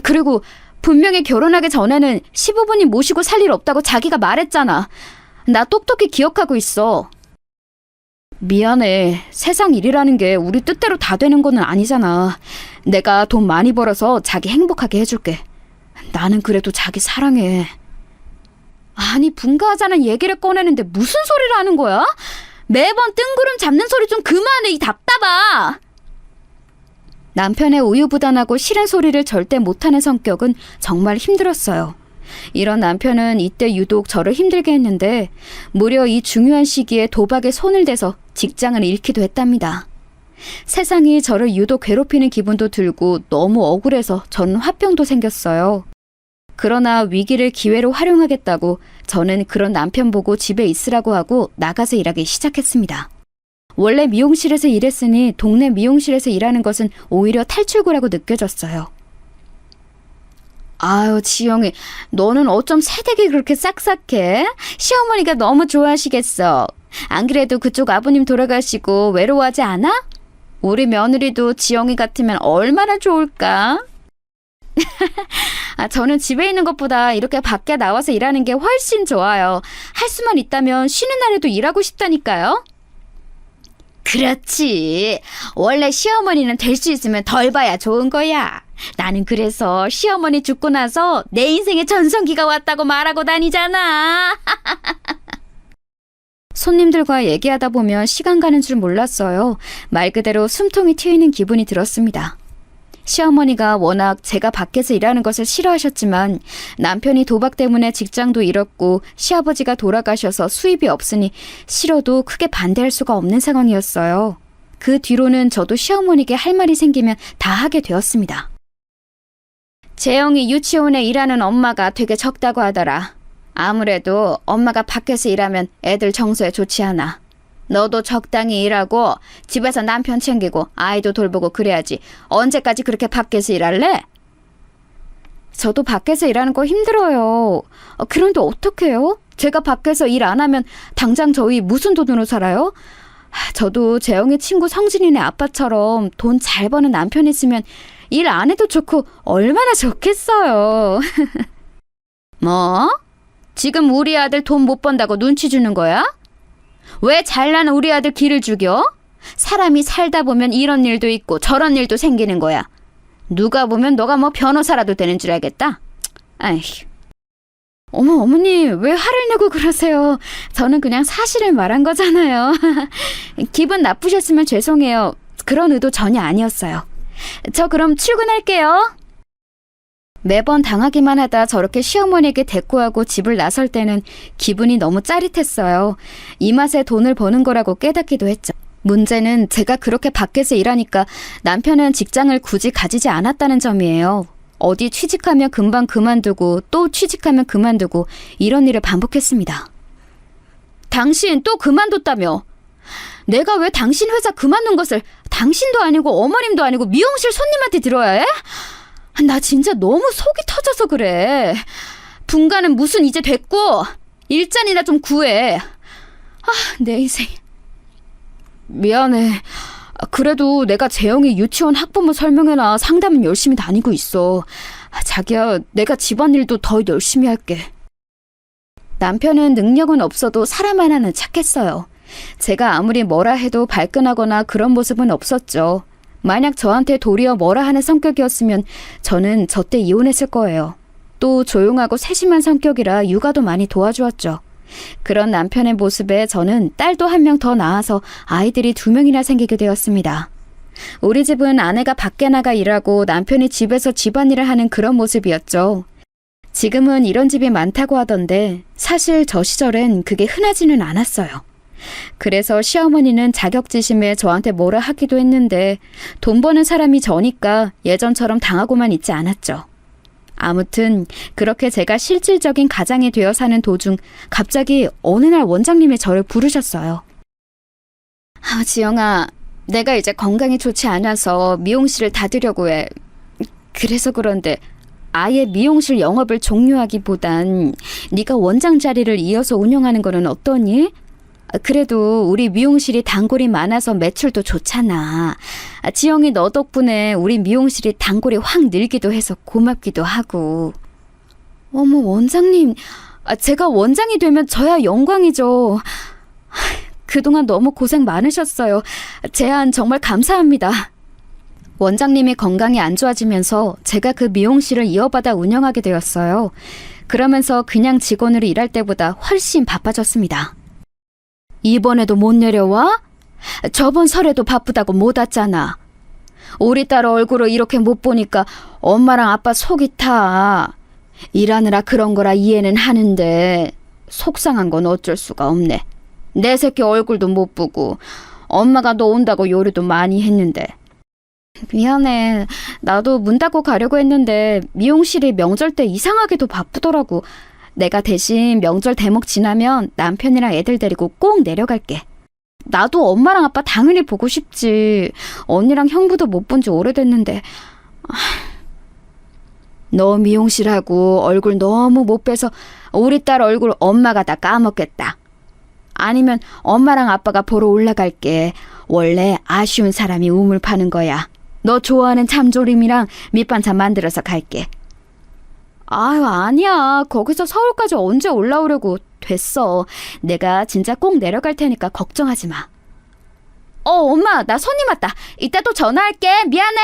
그리고 분명히 결혼하기 전에는 시부모님 모시고 살 일 없다고 자기가 말했잖아. 나 똑똑히 기억하고 있어. 미안해. 세상 일이라는 게 우리 뜻대로 다 되는 거는 아니잖아. 내가 돈 많이 벌어서 자기 행복하게 해줄게. 나는 그래도 자기 사랑해. 아니, 분가하자는 얘기를 꺼내는데 무슨 소리를 하는 거야? 매번 뜬구름 잡는 소리 좀 그만해, 이 답답아. 남편의 우유부단하고 싫은 소리를 절대 못하는 성격은 정말 힘들었어요. 이런 남편은 이때 유독 저를 힘들게 했는데 무려 이 중요한 시기에 도박에 손을 대서 직장을 잃기도 했답니다. 세상이 저를 유독 괴롭히는 기분도 들고 너무 억울해서 저는 화병도 생겼어요. 그러나 위기를 기회로 활용하겠다고 저는 그런 남편 보고 집에 있으라고 하고 나가서 일하기 시작했습니다. 원래 미용실에서 일했으니 동네 미용실에서 일하는 것은 오히려 탈출구라고 느껴졌어요. 아유, 지영이, 너는 어쩜 새댁이 그렇게 싹싹해? 시어머니가 너무 좋아하시겠어. 안 그래도 그쪽 아버님 돌아가시고 외로워하지 않아? 우리 며느리도 지영이 같으면 얼마나 좋을까? 저는 집에 있는 것보다 이렇게 밖에 나와서 일하는 게 훨씬 좋아요. 할 수만 있다면 쉬는 날에도 일하고 싶다니까요. 그렇지. 원래 시어머니는 될 수 있으면 덜 봐야 좋은 거야. 나는 그래서 시어머니 죽고 나서 내 인생에 전성기가 왔다고 말하고 다니잖아. 손님들과 얘기하다 보면 시간 가는 줄 몰랐어요. 말 그대로 숨통이 트이는 기분이 들었습니다. 시어머니가 워낙 제가 밖에서 일하는 것을 싫어하셨지만 남편이 도박 때문에 직장도 잃었고 시아버지가 돌아가셔서 수입이 없으니 싫어도 크게 반대할 수가 없는 상황이었어요. 그 뒤로는 저도 시어머니께 할 말이 생기면 다 하게 되었습니다. 재영이 유치원에 일하는 엄마가 되게 적다고 하더라. 아무래도 엄마가 밖에서 일하면 애들 정서에 좋지 않아. 너도 적당히 일하고 집에서 남편 챙기고 아이도 돌보고 그래야지. 언제까지 그렇게 밖에서 일할래? 저도 밖에서 일하는 거 힘들어요. 그런데 어떡해요? 제가 밖에서 일 안 하면 당장 저희 무슨 돈으로 살아요? 저도 재영이 친구 성진이네 아빠처럼 돈 잘 버는 남편 있으면 일 안 해도 좋고 얼마나 좋겠어요. 뭐? 지금 우리 아들 돈 못 번다고 눈치 주는 거야? 왜 잘난 우리 아들 기를 죽여? 사람이 살다 보면 이런 일도 있고 저런 일도 생기는 거야. 누가 보면 너가 뭐 변호사라도 되는 줄 알겠다. 아휴. 어머, 어머니, 왜 화를 내고 그러세요? 저는 그냥 사실을 말한 거잖아요. 기분 나쁘셨으면 죄송해요. 그런 의도 전혀 아니었어요. 저 그럼 출근할게요. 매번 당하기만 하다 저렇게 시어머니에게 대꾸하고 집을 나설 때는 기분이 너무 짜릿했어요. 이 맛에 돈을 버는 거라고 깨닫기도 했죠. 문제는 제가 그렇게 밖에서 일하니까 남편은 직장을 굳이 가지지 않았다는 점이에요. 어디 취직하면 금방 그만두고 또 취직하면 그만두고 이런 일을 반복했습니다. 당신 또 그만뒀다며? 내가 왜 당신 회사 그만둔 것을 당신도 아니고 어머님도 아니고 미용실 손님한테 들어야 해? 나 진짜 너무 속이 터져서 그래. 분가는 무슨 이제 됐고 일자리나 좀 구해. 내 인생. 미안해. 그래도 내가 재영이 유치원 학부모 설명회나 상담은 열심히 다니고 있어. 자기야, 내가 집안일도 더 열심히 할게. 남편은 능력은 없어도 사람 하나는 착했어요. 제가 아무리 뭐라 해도 발끈하거나 그런 모습은 없었죠. 만약 저한테 도리어 뭐라 하는 성격이었으면 저는 저때 이혼했을 거예요. 또 조용하고 세심한 성격이라 육아도 많이 도와주었죠. 그런 남편의 모습에 저는 딸도 한 명 더 낳아서 아이들이 2명이나 생기게 되었습니다. 우리 집은 아내가 밖에 나가 일하고 남편이 집에서 집안일을 하는 그런 모습이었죠. 지금은 이런 집이 많다고 하던데 사실 저 시절엔 그게 흔하지는 않았어요. 그래서 시어머니는 자격지심에 저한테 뭐라 하기도 했는데 돈 버는 사람이 저니까 예전처럼 당하고만 있지 않았죠. 아무튼 그렇게 제가 실질적인 가장이 되어 사는 도중 갑자기 어느 날 원장님이 저를 부르셨어요. 지영아, 내가 이제 건강이 좋지 않아서 미용실을 닫으려고 해. 그래서 그런데 아예 미용실 영업을 종료하기보단 네가 원장 자리를 이어서 운영하는 거는 어떠니? 그래도 우리 미용실이 단골이 많아서 매출도 좋잖아. 지영이 너 덕분에 우리 미용실이 단골이 확 늘기도 해서 고맙기도 하고. 어머, 원장님. 제가 원장이 되면 저야 영광이죠. 그동안 너무 고생 많으셨어요. 제안 정말 감사합니다. 원장님이 건강이 안 좋아지면서 제가 그 미용실을 이어받아 운영하게 되었어요. 그러면서 그냥 직원으로 일할 때보다 훨씬 바빠졌습니다. 이번에도 못 내려와? 저번 설에도 바쁘다고 못 왔잖아. 우리 딸 얼굴을 이렇게 못 보니까 엄마랑 아빠 속이 타. 일하느라 그런 거라 이해는 하는데 속상한 건 어쩔 수가 없네. 내 새끼 얼굴도 못 보고 엄마가 너 온다고 요리도 많이 했는데. 미안해. 나도 문 닫고 가려고 했는데 미용실이 명절 때 이상하게도 바쁘더라고. 내가 대신 명절 대목 지나면 남편이랑 애들 데리고 꼭 내려갈게. 나도 엄마랑 아빠 당연히 보고 싶지. 언니랑 형부도 못 본 지 오래됐는데. 너 미용실하고 얼굴 너무 못 빼서 우리 딸 얼굴 엄마가 다 까먹겠다. 아니면 엄마랑 아빠가 보러 올라갈게. 원래 아쉬운 사람이 우물 파는 거야. 너 좋아하는 참조림이랑 밑반찬 만들어서 갈게. 아니야. 거기서 서울까지 언제 올라오려고. 됐어. 내가 진짜 꼭 내려갈 테니까 걱정하지 마. 엄마, 나 손님 왔다. 이따 또 전화할게. 미안해.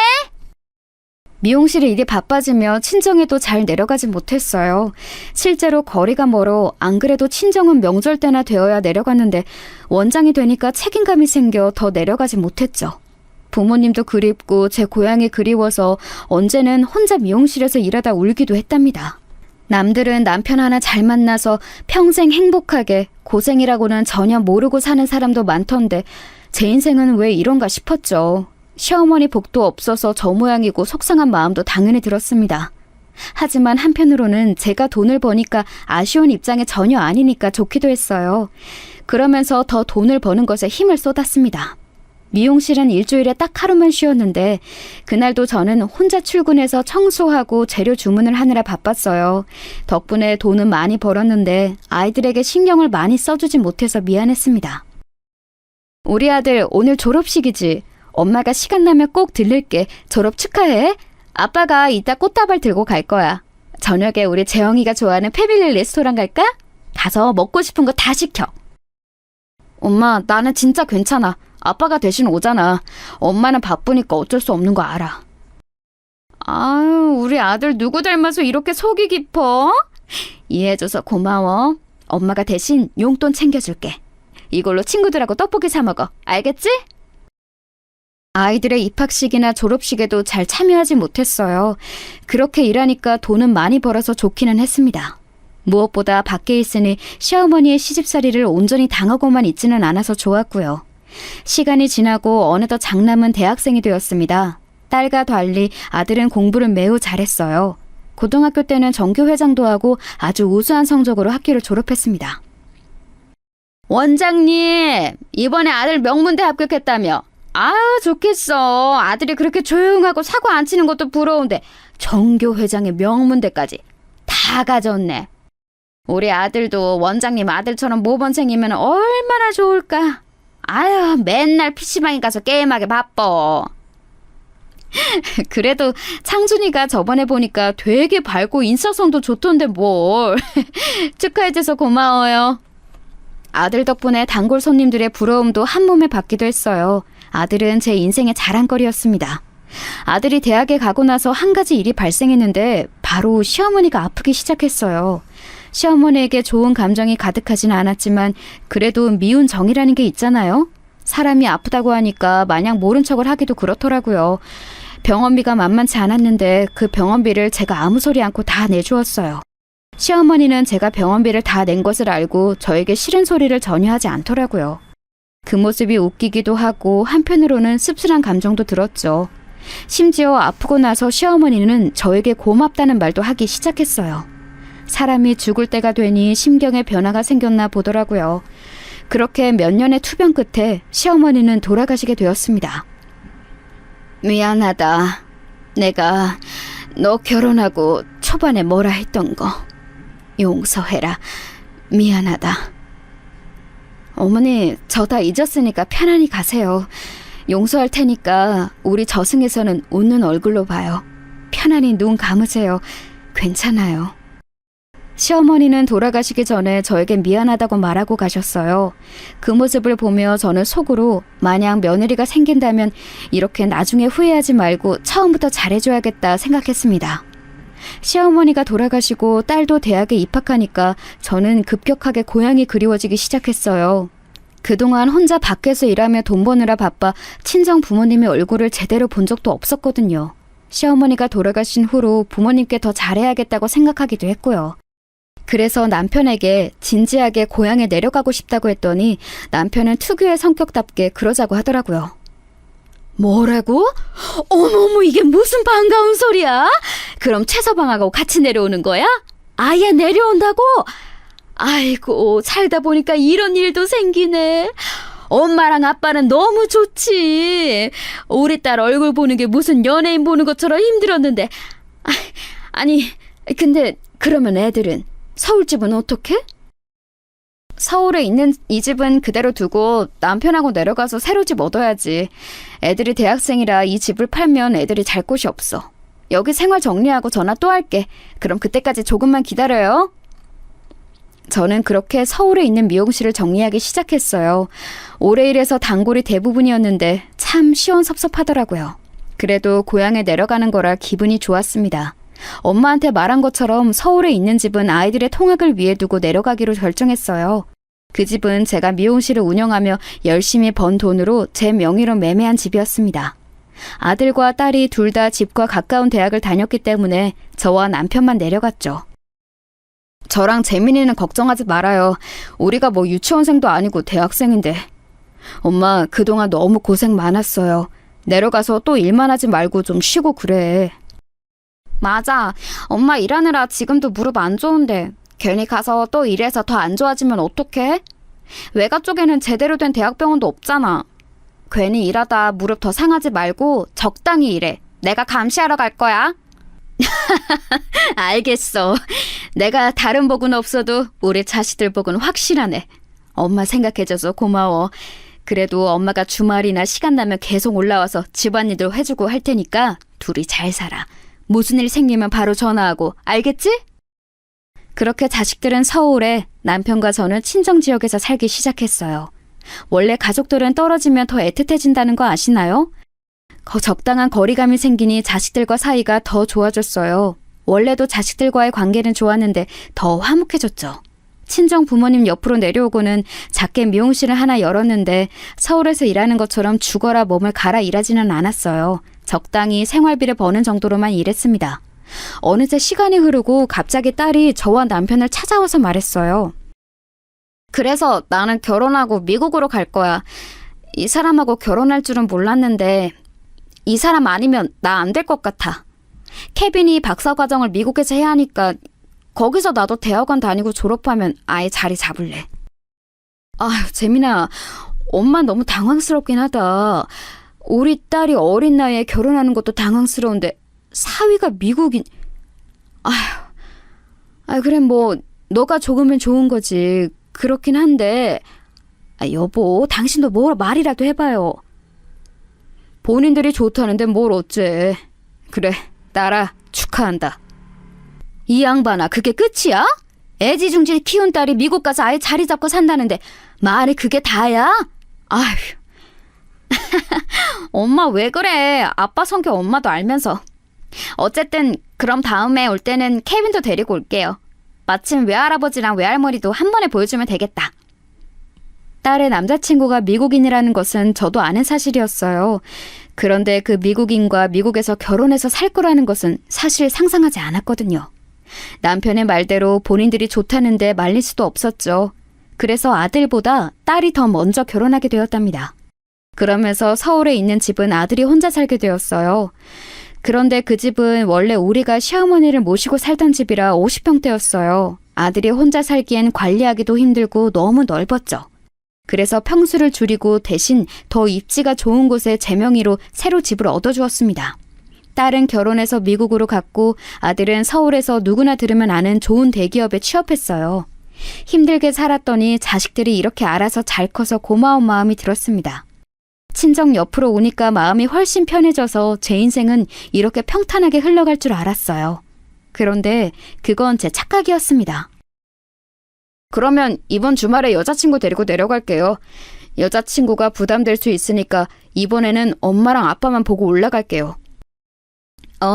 미용실이 일이 바빠지며 친정에도 잘 내려가지 못했어요. 실제로 거리가 멀어 안 그래도 친정은 명절 때나 되어야 내려갔는데 원장이 되니까 책임감이 생겨 더 내려가지 못했죠. 부모님도 그립고 제 고향이 그리워서 언제는 혼자 미용실에서 일하다 울기도 했답니다. 남들은 남편 하나 잘 만나서 평생 행복하게 고생이라고는 전혀 모르고 사는 사람도 많던데 제 인생은 왜 이런가 싶었죠. 시어머니 복도 없어서 저 모양이고 속상한 마음도 당연히 들었습니다. 하지만 한편으로는 제가 돈을 버니까 아쉬운 입장이 전혀 아니니까 좋기도 했어요. 그러면서 더 돈을 버는 것에 힘을 쏟았습니다. 미용실은 일주일에 딱 하루만 쉬었는데 그날도 저는 혼자 출근해서 청소하고 재료 주문을 하느라 바빴어요. 덕분에 돈은 많이 벌었는데 아이들에게 신경을 많이 써주지 못해서 미안했습니다. 우리 아들 오늘 졸업식이지? 엄마가 시간 나면 꼭 들를게. 졸업 축하해. 아빠가 이따 꽃다발 들고 갈 거야. 저녁에 우리 재영이가 좋아하는 패밀리 레스토랑 갈까? 가서 먹고 싶은 거 다 시켜. 엄마, 나는 진짜 괜찮아. 아빠가 대신 오잖아. 엄마는 바쁘니까 어쩔 수 없는 거 알아. 아유, 우리 아들 누구 닮아서 이렇게 속이 깊어? 이해해줘서 고마워. 엄마가 대신 용돈 챙겨줄게. 이걸로 친구들하고 떡볶이 사 먹어. 알겠지? 아이들의 입학식이나 졸업식에도 잘 참여하지 못했어요. 그렇게 일하니까 돈은 많이 벌어서 좋기는 했습니다. 무엇보다 밖에 있으니 시어머니의 시집살이를 온전히 당하고만 있지는 않아서 좋았고요. 시간이 지나고 어느덧 장남은 대학생이 되었습니다. 딸과 달리 아들은 공부를 매우 잘했어요. 고등학교 때는 전교회장도 하고 아주 우수한 성적으로 학교를 졸업했습니다. 원장님, 이번에 아들 명문대 합격했다며. 아유, 좋겠어. 아들이 그렇게 조용하고 사고 안 치는 것도 부러운데 전교회장의 명문대까지 다 가졌네. 우리 아들도 원장님 아들처럼 모범생이면 얼마나 좋을까. 아유, 맨날 PC방에 가서 게임하게 바빠. 그래도 창준이가 저번에 보니까 되게 밝고 인사성도 좋던데 뭘. 축하해줘서 고마워요. 아들 덕분에 단골 손님들의 부러움도 한 몸에 받기도 했어요. 아들은 제 인생의 자랑거리였습니다. 아들이 대학에 가고 나서 한 가지 일이 발생했는데 바로 시어머니가 아프기 시작했어요. 시어머니에게 좋은 감정이 가득하진 않았지만 그래도 미운 정이라는 게 있잖아요. 사람이 아프다고 하니까 마냥 모른 척을 하기도 그렇더라고요. 병원비가 만만치 않았는데 그 병원비를 제가 아무 소리 않고 다 내주었어요. 시어머니는 제가 병원비를 다 낸 것을 알고 저에게 싫은 소리를 전혀 하지 않더라고요. 그 모습이 웃기기도 하고 한편으로는 씁쓸한 감정도 들었죠. 심지어 아프고 나서 시어머니는 저에게 고맙다는 말도 하기 시작했어요. 사람이 죽을 때가 되니 심경에 변화가 생겼나 보더라고요. 그렇게 몇 년의 투병 끝에 시어머니는 돌아가시게 되었습니다. 미안하다. 내가 너 결혼하고 초반에 뭐라 했던 거 용서해라. 미안하다. 어머니, 저 다 잊었으니까 편안히 가세요. 용서할 테니까 우리 저승에서는 웃는 얼굴로 봐요. 편안히 눈 감으세요. 괜찮아요. 시어머니는 돌아가시기 전에 저에게 미안하다고 말하고 가셨어요. 그 모습을 보며 저는 속으로 만약 며느리가 생긴다면 이렇게 나중에 후회하지 말고 처음부터 잘해줘야겠다 생각했습니다. 시어머니가 돌아가시고 딸도 대학에 입학하니까 저는 급격하게 고향이 그리워지기 시작했어요. 그동안 혼자 밖에서 일하며 돈 버느라 바빠 친정 부모님의 얼굴을 제대로 본 적도 없었거든요. 시어머니가 돌아가신 후로 부모님께 더 잘해야겠다고 생각하기도 했고요. 그래서 남편에게 진지하게 고향에 내려가고 싶다고 했더니 남편은 특유의 성격답게 그러자고 하더라고요. 뭐라고? 어머머, 이게 무슨 반가운 소리야? 그럼 최서방하고 같이 내려오는 거야? 아예 내려온다고? 아이고, 살다 보니까 이런 일도 생기네. 엄마랑 아빠는 너무 좋지. 우리 딸 얼굴 보는 게 무슨 연예인 보는 것처럼 힘들었는데. 아니, 근데 그러면 애들은? 서울집은 어떻게? 서울에 있는 이 집은 그대로 두고 남편하고 내려가서 새로 집 얻어야지. 애들이 대학생이라 이 집을 팔면 애들이 잘 곳이 없어. 여기 생활 정리하고 전화 또 할게. 그럼 그때까지 조금만 기다려요. 저는 그렇게 서울에 있는 미용실을 정리하기 시작했어요. 오래 일해서 단골이 대부분이었는데 참 시원섭섭하더라고요. 그래도 고향에 내려가는 거라 기분이 좋았습니다. 엄마한테 말한 것처럼 서울에 있는 집은 아이들의 통학을 위해 두고 내려가기로 결정했어요. 그 집은 제가 미용실을 운영하며 열심히 번 돈으로 제 명의로 매매한 집이었습니다. 아들과 딸이 둘 다 집과 가까운 대학을 다녔기 때문에 저와 남편만 내려갔죠. 저랑 재민이는 걱정하지 말아요. 우리가 뭐 유치원생도 아니고 대학생인데. 엄마, 그동안 너무 고생 많았어요. 내려가서 또 일만 하지 말고 좀 쉬고 그래. 맞아. 엄마 일하느라 지금도 무릎 안 좋은데 괜히 가서 또 일해서 더 안 좋아지면 어떡해? 외가 쪽에는 제대로 된 대학병원도 없잖아. 괜히 일하다 무릎 더 상하지 말고 적당히 일해. 내가 감시하러 갈 거야. 알겠어. 내가 다른 복은 없어도 우리 자식들 복은 확실하네. 엄마 생각해줘서 고마워. 그래도 엄마가 주말이나 시간 나면 계속 올라와서 집안일도 해주고 할 테니까 둘이 잘 살아. 무슨 일 생기면 바로 전화하고, 알겠지? 그렇게 자식들은 서울에, 남편과 저는 친정지역에서 살기 시작했어요. 원래 가족들은 떨어지면 더 애틋해진다는 거 아시나요? 적당한 거리감이 생기니 자식들과 사이가 더 좋아졌어요. 원래도 자식들과의 관계는 좋았는데 더 화목해졌죠. 친정 부모님 옆으로 내려오고는 작게 미용실을 하나 열었는데 서울에서 일하는 것처럼 죽어라 몸을 갈아 일하지는 않았어요. 적당히 생활비를 버는 정도로만 일했습니다. 어느새 시간이 흐르고 갑자기 딸이 저와 남편을 찾아와서 말했어요. 그래서 나는 결혼하고 미국으로 갈 거야. 이 사람하고 결혼할 줄은 몰랐는데 이 사람 아니면 나 안 될 것 같아. 케빈이 박사과정을 미국에서 해야 하니까 거기서 나도 대학원 다니고 졸업하면 아예 자리 잡을래. 아휴, 재민아, 엄마 너무 당황스럽긴 하다. 우리 딸이 어린 나이에 결혼하는 것도 당황스러운데 사위가 미국인... 그래 뭐 너가 좋으면 좋은 거지. 그렇긴 한데 여보, 당신도 뭐 말이라도 해봐요. 본인들이 좋다는데 뭘 어째. 그래, 딸아, 축하한다. 이 양반아, 그게 끝이야? 애지중지 키운 딸이 미국 가서 아예 자리 잡고 산다는데 말이 그게 다야? 아휴. 엄마 왜 그래? 아빠 성격 엄마도 알면서. 어쨌든 그럼 다음에 올 때는 케빈도 데리고 올게요. 마침 외할아버지랑 외할머니도 한 번에 보여주면 되겠다. 딸의 남자친구가 미국인이라는 것은 저도 아는 사실이었어요. 그런데 그 미국인과 미국에서 결혼해서 살 거라는 것은 사실 상상하지 않았거든요. 남편의 말대로 본인들이 좋다는데 말릴 수도 없었죠. 그래서 아들보다 딸이 더 먼저 결혼하게 되었답니다. 그러면서 서울에 있는 집은 아들이 혼자 살게 되었어요. 그런데 그 집은 원래 우리가 시어머니를 모시고 살던 집이라 50평대였어요. 아들이 혼자 살기엔 관리하기도 힘들고 너무 넓었죠. 그래서 평수를 줄이고 대신 더 입지가 좋은 곳에 제 명의로 새로 집을 얻어주었습니다. 딸은 결혼해서 미국으로 갔고 아들은 서울에서 누구나 들으면 아는 좋은 대기업에 취업했어요. 힘들게 살았더니 자식들이 이렇게 알아서 잘 커서 고마운 마음이 들었습니다. 친정 옆으로 오니까 마음이 훨씬 편해져서 제 인생은 이렇게 평탄하게 흘러갈 줄 알았어요. 그런데 그건 제 착각이었습니다. 그러면 이번 주말에 여자친구 데리고 내려갈게요. 여자친구가 부담될 수 있으니까 이번에는 엄마랑 아빠만 보고 올라갈게요.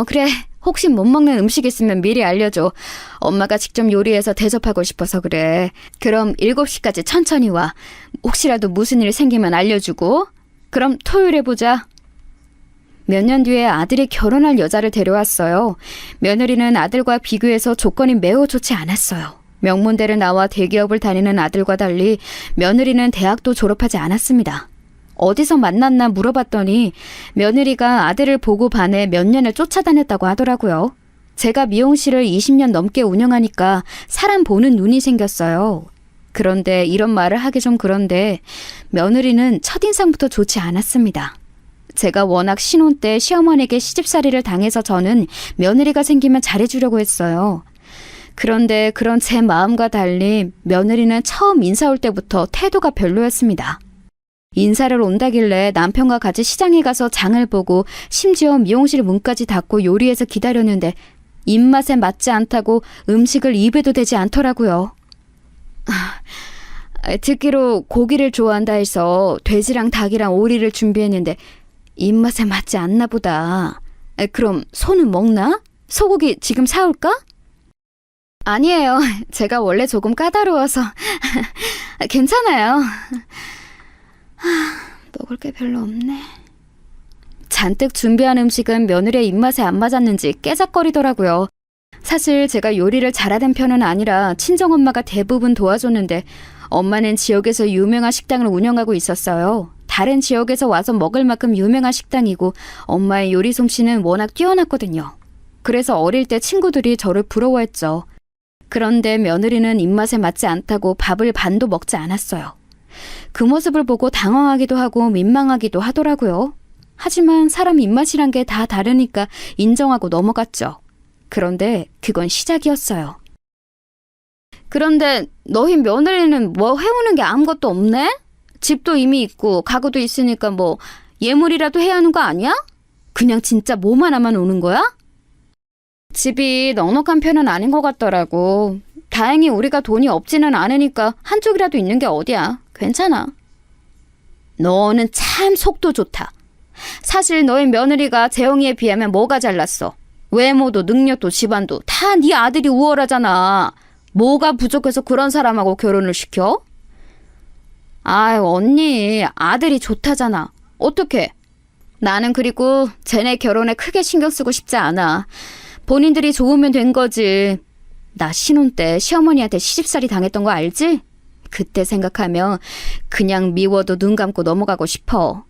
그래. 혹시 못 먹는 음식 있으면 미리 알려줘. 엄마가 직접 요리해서 대접하고 싶어서 그래. 그럼 7시까지 천천히 와. 혹시라도 무슨 일 생기면 알려주고. 그럼 토요일에 보자. 몇 년 뒤에 아들이 결혼할 여자를 데려왔어요. 며느리는 아들과 비교해서 조건이 매우 좋지 않았어요. 명문대를 나와 대기업을 다니는 아들과 달리 며느리는 대학도 졸업하지 않았습니다. 어디서 만났나 물어봤더니 며느리가 아들을 보고 반해 몇 년을 쫓아다녔다고 하더라고요. 제가 미용실을 20년 넘게 운영하니까 사람 보는 눈이 생겼어요. 그런데 이런 말을 하기 좀 그런데 며느리는 첫인상부터 좋지 않았습니다. 제가 워낙 신혼 때 시어머니에게 시집살이를 당해서 저는 며느리가 생기면 잘해주려고 했어요. 그런데 그런 제 마음과 달리 며느리는 처음 인사 올 때부터 태도가 별로였습니다. 인사를 온다길래 남편과 같이 시장에 가서 장을 보고 심지어 미용실 문까지 닫고 요리해서 기다렸는데 입맛에 맞지 않다고 음식을 입에도 대지 않더라고요. 듣기로 고기를 좋아한다 해서 돼지랑 닭이랑 오리를 준비했는데 입맛에 맞지 않나 보다. 그럼 소는 먹나? 소고기 지금 사올까? 아니에요. 제가 원래 조금 까다로워서 괜찮아요. 먹을 게 별로 없네. 잔뜩 준비한 음식은 며느리의 입맛에 안 맞았는지 깨작거리더라고요. 사실 제가 요리를 잘하는 편은 아니라 친정엄마가 대부분 도와줬는데 엄마는 지역에서 유명한 식당을 운영하고 있었어요. 다른 지역에서 와서 먹을 만큼 유명한 식당이고 엄마의 요리 솜씨는 워낙 뛰어났거든요. 그래서 어릴 때 친구들이 저를 부러워했죠. 그런데 며느리는 입맛에 맞지 않다고 밥을 반도 먹지 않았어요. 그 모습을 보고 당황하기도 하고 민망하기도 하더라고요. 하지만 사람 입맛이란 게 다 다르니까 인정하고 넘어갔죠. 그런데 그건 시작이었어요. 그런데 너희 며느리는 뭐 해오는 게 아무것도 없네? 집도 이미 있고 가구도 있으니까 뭐 예물이라도 해야 하는 거 아니야? 그냥 진짜 몸 하나만 오는 거야? 집이 넉넉한 편은 아닌 것 같더라고. 다행히 우리가 돈이 없지는 않으니까 한쪽이라도 있는 게 어디야. 괜찮아. 너는 참 속도 좋다. 사실 너의 며느리가 재영이에 비하면 뭐가 잘났어? 외모도 능력도 집안도 다 네 아들이 우월하잖아. 뭐가 부족해서 그런 사람하고 결혼을 시켜? 아유, 언니, 아들이 좋다잖아. 어떡해? 나는 그리고 쟤네 결혼에 크게 신경 쓰고 싶지 않아. 본인들이 좋으면 된 거지. 나 신혼 때 시어머니한테 시집살이 당했던 거 알지? 그때 생각하면 그냥 미워도 눈 감고 넘어가고 싶어.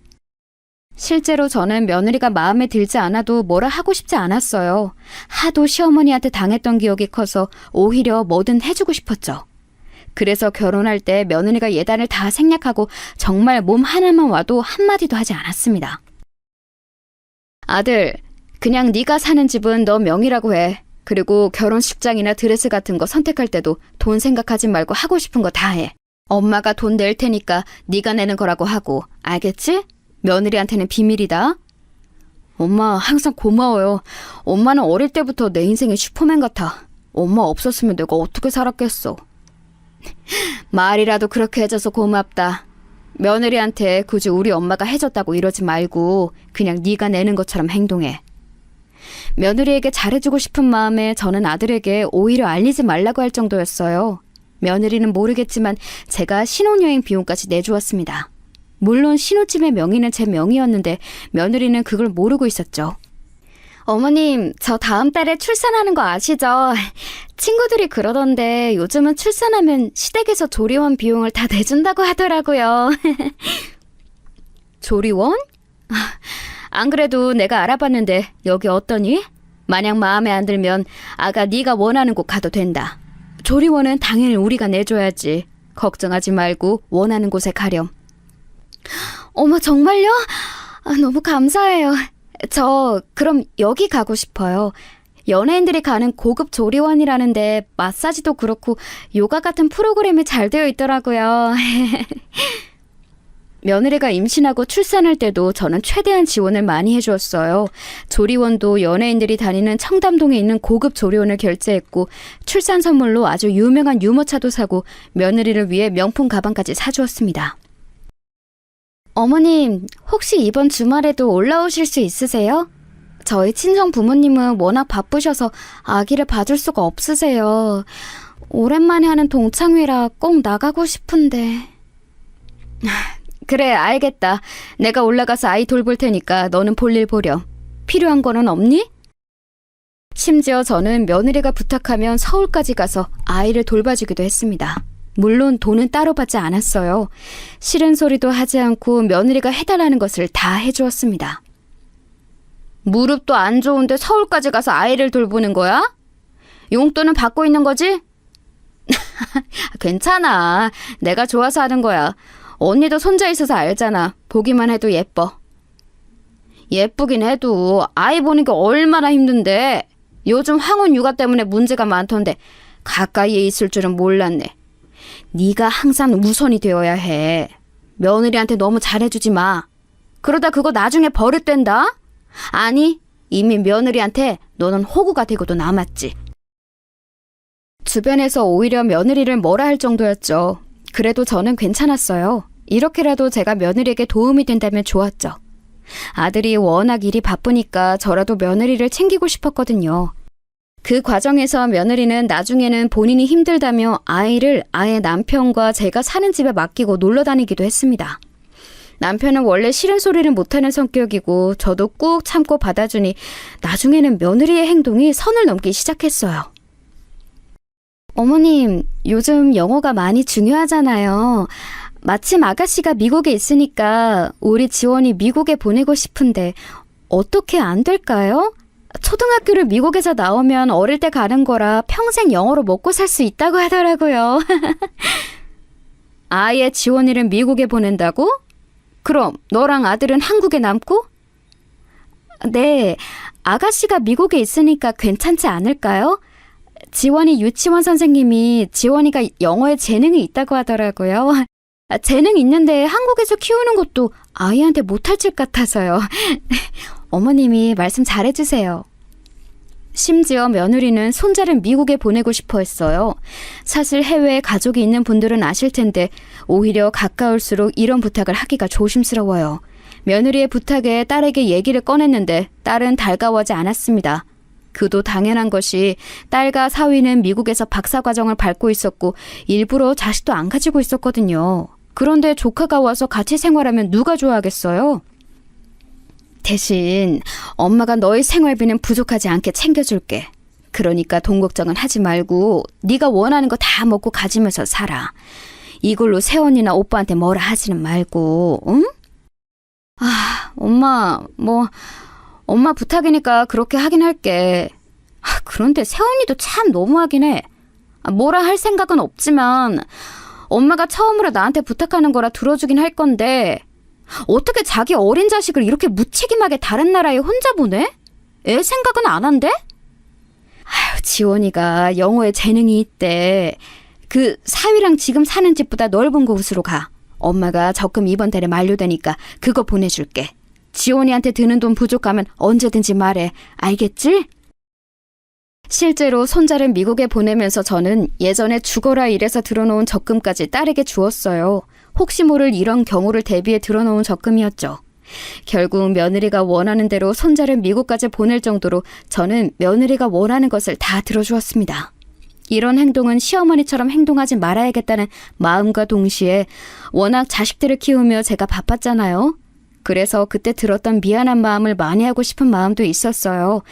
실제로 저는 며느리가 마음에 들지 않아도 뭐라 하고 싶지 않았어요. 하도 시어머니한테 당했던 기억이 커서 오히려 뭐든 해주고 싶었죠. 그래서 결혼할 때 며느리가 예단을 다 생략하고 정말 몸 하나만 와도 한마디도 하지 않았습니다. 아들, 그냥 네가 사는 집은 너 명의라고 해. 그리고 결혼식장이나 드레스 같은 거 선택할 때도 돈 생각하지 말고 하고 싶은 거 다 해. 엄마가 돈 낼 테니까 네가 내는 거라고 하고. 알겠지? 며느리한테는 비밀이다. 엄마 항상 고마워요. 엄마는 어릴 때부터 내 인생의 슈퍼맨 같아. 엄마 없었으면 내가 어떻게 살았겠어. 말이라도 그렇게 해줘서 고맙다. 며느리한테 굳이 우리 엄마가 해줬다고 이러지 말고 그냥 네가 내는 것처럼 행동해. 며느리에게 잘해주고 싶은 마음에 저는 아들에게 오히려 알리지 말라고 할 정도였어요. 며느리는 모르겠지만 제가 신혼여행 비용까지 내주었습니다. 물론 신혼집의 명의는 제 명의였는데 며느리는 그걸 모르고 있었죠. 어머님, 저 다음 달에 출산하는 거 아시죠? 친구들이 그러던데 요즘은 출산하면 시댁에서 조리원 비용을 다 내준다고 하더라고요. 조리원? 안 그래도 내가 알아봤는데 여기 어떠니? 만약 마음에 안 들면 아가 네가 원하는 곳 가도 된다. 조리원은 당연히 우리가 내줘야지. 걱정하지 말고 원하는 곳에 가렴. 어머, 정말요? 너무 감사해요. 저 그럼 여기 가고 싶어요. 연예인들이 가는 고급 조리원이라는데 마사지도 그렇고 요가 같은 프로그램이 잘 되어 있더라고요. 며느리가 임신하고 출산할 때도 저는 최대한 지원을 많이 해주었어요. 조리원도 연예인들이 다니는 청담동에 있는 고급 조리원을 결제했고 출산 선물로 아주 유명한 유모차도 사고 며느리를 위해 명품 가방까지 사주었습니다. 어머님, 혹시 이번 주말에도 올라오실 수 있으세요? 저희 친정 부모님은 워낙 바쁘셔서 아기를 봐줄 수가 없으세요. 오랜만에 하는 동창회라 꼭 나가고 싶은데. 그래, 알겠다. 내가 올라가서 아이 돌볼 테니까 너는 볼일 보렴. 필요한 거는 없니? 심지어 저는 며느리가 부탁하면 서울까지 가서 아이를 돌봐주기도 했습니다. 물론 돈은 따로 받지 않았어요. 싫은 소리도 하지 않고 며느리가 해달라는 것을 다 해주었습니다. 무릎도 안 좋은데 서울까지 가서 아이를 돌보는 거야? 용돈은 받고 있는 거지? 괜찮아. 내가 좋아서 하는 거야. 언니도 손자 있어서 알잖아. 보기만 해도 예뻐. 예쁘긴 해도 아이 보는 게 얼마나 힘든데. 요즘 황혼 육아 때문에 문제가 많던데 가까이에 있을 줄은 몰랐네. 네가 항상 우선이 되어야 해. 며느리한테 너무 잘해주지 마. 그러다 그거 나중에 버릇된다? 아니, 이미 며느리한테 너는 호구가 되고도 남았지. 주변에서 오히려 며느리를 뭐라 할 정도였죠. 그래도 저는 괜찮았어요. 이렇게라도 제가 며느리에게 도움이 된다면 좋았죠. 아들이 워낙 일이 바쁘니까 저라도 며느리를 챙기고 싶었거든요. 그 과정에서 며느리는 나중에는 본인이 힘들다며 아이를 아예 남편과 제가 사는 집에 맡기고 놀러 다니기도 했습니다. 남편은 원래 싫은 소리를 못하는 성격이고 저도 꾹 참고 받아주니 나중에는 며느리의 행동이 선을 넘기 시작했어요. 어머님, 요즘 영어가 많이 중요하잖아요. 마침 아가씨가 미국에 있으니까 우리 지원이 미국에 보내고 싶은데 어떻게 안 될까요? 초등학교를 미국에서 나오면 어릴 때 가는 거라 평생 영어로 먹고 살 수 있다고 하더라고요. 아예 지원이를 미국에 보낸다고? 그럼 너랑 아들은 한국에 남고? 네, 아가씨가 미국에 있으니까 괜찮지 않을까요? 지원이 유치원 선생님이 지원이가 영어에 재능이 있다고 하더라고요. 재능 있는데 한국에서 키우는 것도 아이한테 못할 것 같아서요. 어머님이 말씀 잘해주세요. 심지어 며느리는 손자를 미국에 보내고 싶어 했어요. 사실 해외에 가족이 있는 분들은 아실 텐데 오히려 가까울수록 이런 부탁을 하기가 조심스러워요. 며느리의 부탁에 딸에게 얘기를 꺼냈는데 딸은 달가워하지 않았습니다. 그도 당연한 것이 딸과 사위는 미국에서 박사과정을 밟고 있었고 일부러 자식도 안 가지고 있었거든요. 그런데 조카가 와서 같이 생활하면 누가 좋아하겠어요? 대신 엄마가 너의 생활비는 부족하지 않게 챙겨줄게. 그러니까 돈 걱정은 하지 말고 네가 원하는 거 다 먹고 가지면서 살아. 이걸로 새언니나 오빠한테 뭐라 하지는 말고, 응? 엄마, 엄마 부탁이니까 그렇게 하긴 할게. 그런데 새언니도 참 너무하긴 해. 뭐라 할 생각은 없지만 엄마가 처음으로 나한테 부탁하는 거라 들어주긴 할 건데 어떻게 자기 어린 자식을 이렇게 무책임하게 다른 나라에 혼자 보내? 애 생각은 안 한대? 지원이가 영어에 재능이 있대. 그 사위랑 지금 사는 집보다 넓은 곳으로 가. 엄마가 적금 이번 달에 만료되니까 그거 보내줄게. 지원이한테 드는 돈 부족하면 언제든지 말해. 알겠지? 실제로 손자를 미국에 보내면서 저는 예전에 죽어라 일해서 들어놓은 적금까지 딸에게 주었어요. 혹시 모를 이런 경우를 대비해 들어놓은 적금이었죠. 결국 며느리가 원하는 대로 손자를 미국까지 보낼 정도로 저는 며느리가 원하는 것을 다 들어주었습니다. 이런 행동은 시어머니처럼 행동하지 말아야겠다는 마음과 동시에 워낙 자식들을 키우며 제가 바빴잖아요. 그래서 그때 들었던 미안한 마음을 만회하고 싶은 마음도 있었어요.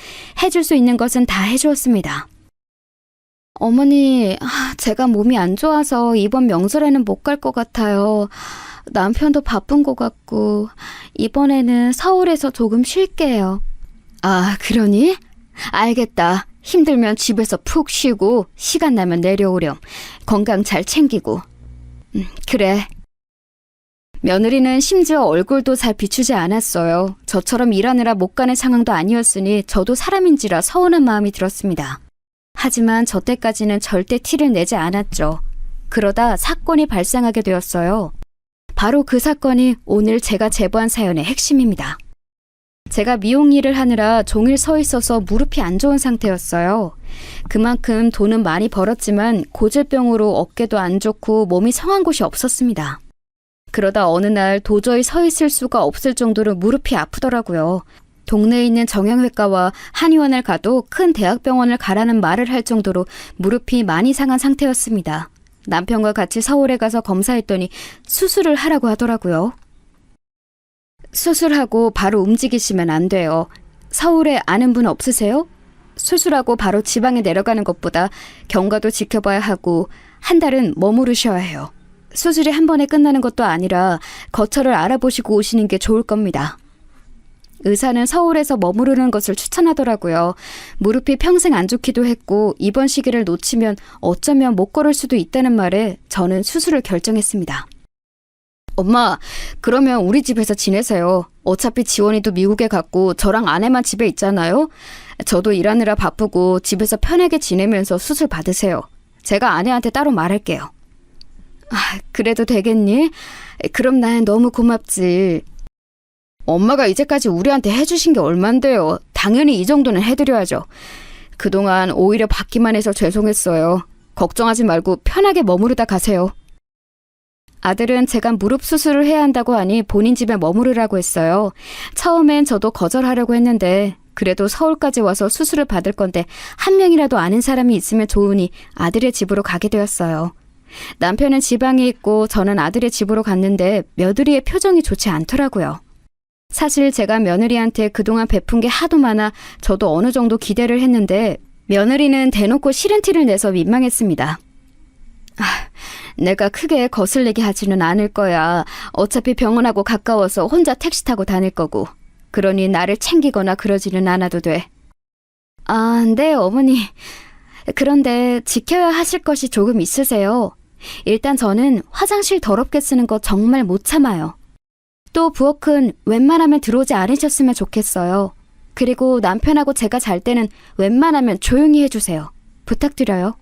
해줄 수 있는 것은 다 해주었습니다. 어머니, 제가 몸이 안 좋아서 이번 명절에는 못 갈 것 같아요. 남편도 바쁜 것 같고 이번에는 서울에서 조금 쉴게요. 그러니? 알겠다. 힘들면 집에서 푹 쉬고 시간 나면 내려오렴. 건강 잘 챙기고. 그래. 며느리는 심지어 얼굴도 잘 비추지 않았어요. 저처럼 일하느라 못 가는 상황도 아니었으니 저도 사람인지라 서운한 마음이 들었습니다. 하지만 저 때까지는 절대 티를 내지 않았죠. 그러다 사건이 발생하게 되었어요. 바로 그 사건이 오늘 제가 제보한 사연의 핵심입니다. 제가 미용 일을 하느라 종일 서 있어서 무릎이 안 좋은 상태였어요. 그만큼 돈은 많이 벌었지만 고질병으로 어깨도 안 좋고 몸이 성한 곳이 없었습니다. 그러다 어느 날 도저히 서 있을 수가 없을 정도로 무릎이 아프더라고요. 동네에 있는 정형외과와 한의원을 가도 큰 대학병원을 가라는 말을 할 정도로 무릎이 많이 상한 상태였습니다. 남편과 같이 서울에 가서 검사했더니 수술을 하라고 하더라고요. 수술하고 바로 움직이시면 안 돼요. 서울에 아는 분 없으세요? 수술하고 바로 지방에 내려가는 것보다 경과도 지켜봐야 하고 한 달은 머무르셔야 해요. 수술이 한 번에 끝나는 것도 아니라 거처를 알아보시고 오시는 게 좋을 겁니다. 의사는 서울에서 머무르는 것을 추천하더라고요. 무릎이 평생 안 좋기도 했고 이번 시기를 놓치면 어쩌면 못 걸을 수도 있다는 말에 저는 수술을 결정했습니다. 엄마, 그러면 우리 집에서 지내세요. 어차피 지원이도 미국에 갔고 저랑 아내만 집에 있잖아요. 저도 일하느라 바쁘고 집에서 편하게 지내면서 수술 받으세요. 제가 아내한테 따로 말할게요. 그래도 되겠니? 그럼 난 너무 고맙지. 엄마가 이제까지 우리한테 해주신 게 얼만데요. 당연히 이 정도는 해드려야죠. 그동안 오히려 받기만 해서 죄송했어요. 걱정하지 말고 편하게 머무르다 가세요. 아들은 제가 무릎 수술을 해야 한다고 하니 본인 집에 머무르라고 했어요. 처음엔 저도 거절하려고 했는데 그래도 서울까지 와서 수술을 받을 건데 한 명이라도 아는 사람이 있으면 좋으니 아들의 집으로 가게 되었어요. 남편은 지방에 있고 저는 아들의 집으로 갔는데 며느리의 표정이 좋지 않더라고요. 사실 제가 며느리한테 그동안 베푼 게 하도 많아 저도 어느 정도 기대를 했는데 며느리는 대놓고 싫은 티를 내서 민망했습니다. 내가 크게 거슬리게 하지는 않을 거야. 어차피 병원하고 가까워서 혼자 택시 타고 다닐 거고. 그러니 나를 챙기거나 그러지는 않아도 돼. 네, 어머니. 그런데 지켜야 하실 것이 조금 있으세요. 일단 저는 화장실 더럽게 쓰는 거 정말 못 참아요. 또 부엌은 웬만하면 들어오지 않으셨으면 좋겠어요. 그리고 남편하고 제가 잘 때는 웬만하면 조용히 해주세요. 부탁드려요.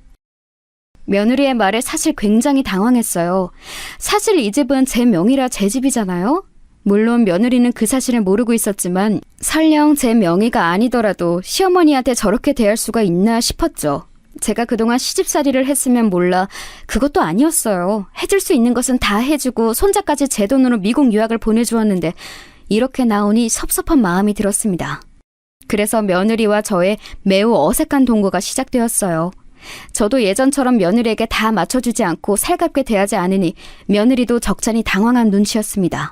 며느리의 말에 사실 굉장히 당황했어요. 사실 이 집은 제 명의라 제 집이잖아요. 물론 며느리는 그 사실을 모르고 있었지만 설령 제 명의가 아니더라도 시어머니한테 저렇게 대할 수가 있나 싶었죠. 제가 그동안 시집살이를 했으면 몰라 그것도 아니었어요. 해줄 수 있는 것은 다 해주고 손자까지 제 돈으로 미국 유학을 보내주었는데 이렇게 나오니 섭섭한 마음이 들었습니다. 그래서 며느리와 저의 매우 어색한 동거가 시작되었어요. 저도 예전처럼 며느리에게 다 맞춰주지 않고 살갑게 대하지 않으니 며느리도 적잖이 당황한 눈치였습니다.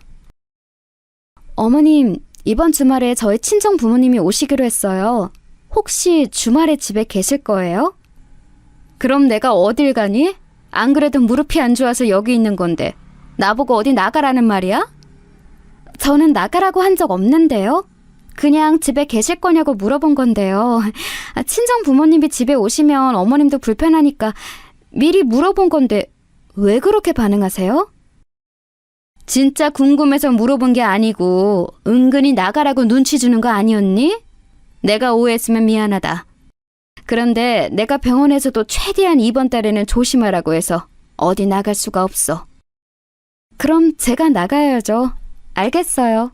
어머님, 이번 주말에 저희 친정 부모님이 오시기로 했어요. 혹시 주말에 집에 계실 거예요? 그럼 내가 어딜 가니? 안 그래도 무릎이 안 좋아서 여기 있는 건데 나보고 어디 나가라는 말이야? 저는 나가라고 한 적 없는데요. 그냥 집에 계실 거냐고 물어본 건데요. 친정 부모님이 집에 오시면 어머님도 불편하니까 미리 물어본 건데 왜 그렇게 반응하세요? 진짜 궁금해서 물어본 게 아니고 은근히 나가라고 눈치 주는 거 아니었니? 내가 오해했으면 미안하다. 그런데 내가 병원에서도 최대한 이번 달에는 조심하라고 해서 어디 나갈 수가 없어. 그럼 제가 나가야죠. 알겠어요.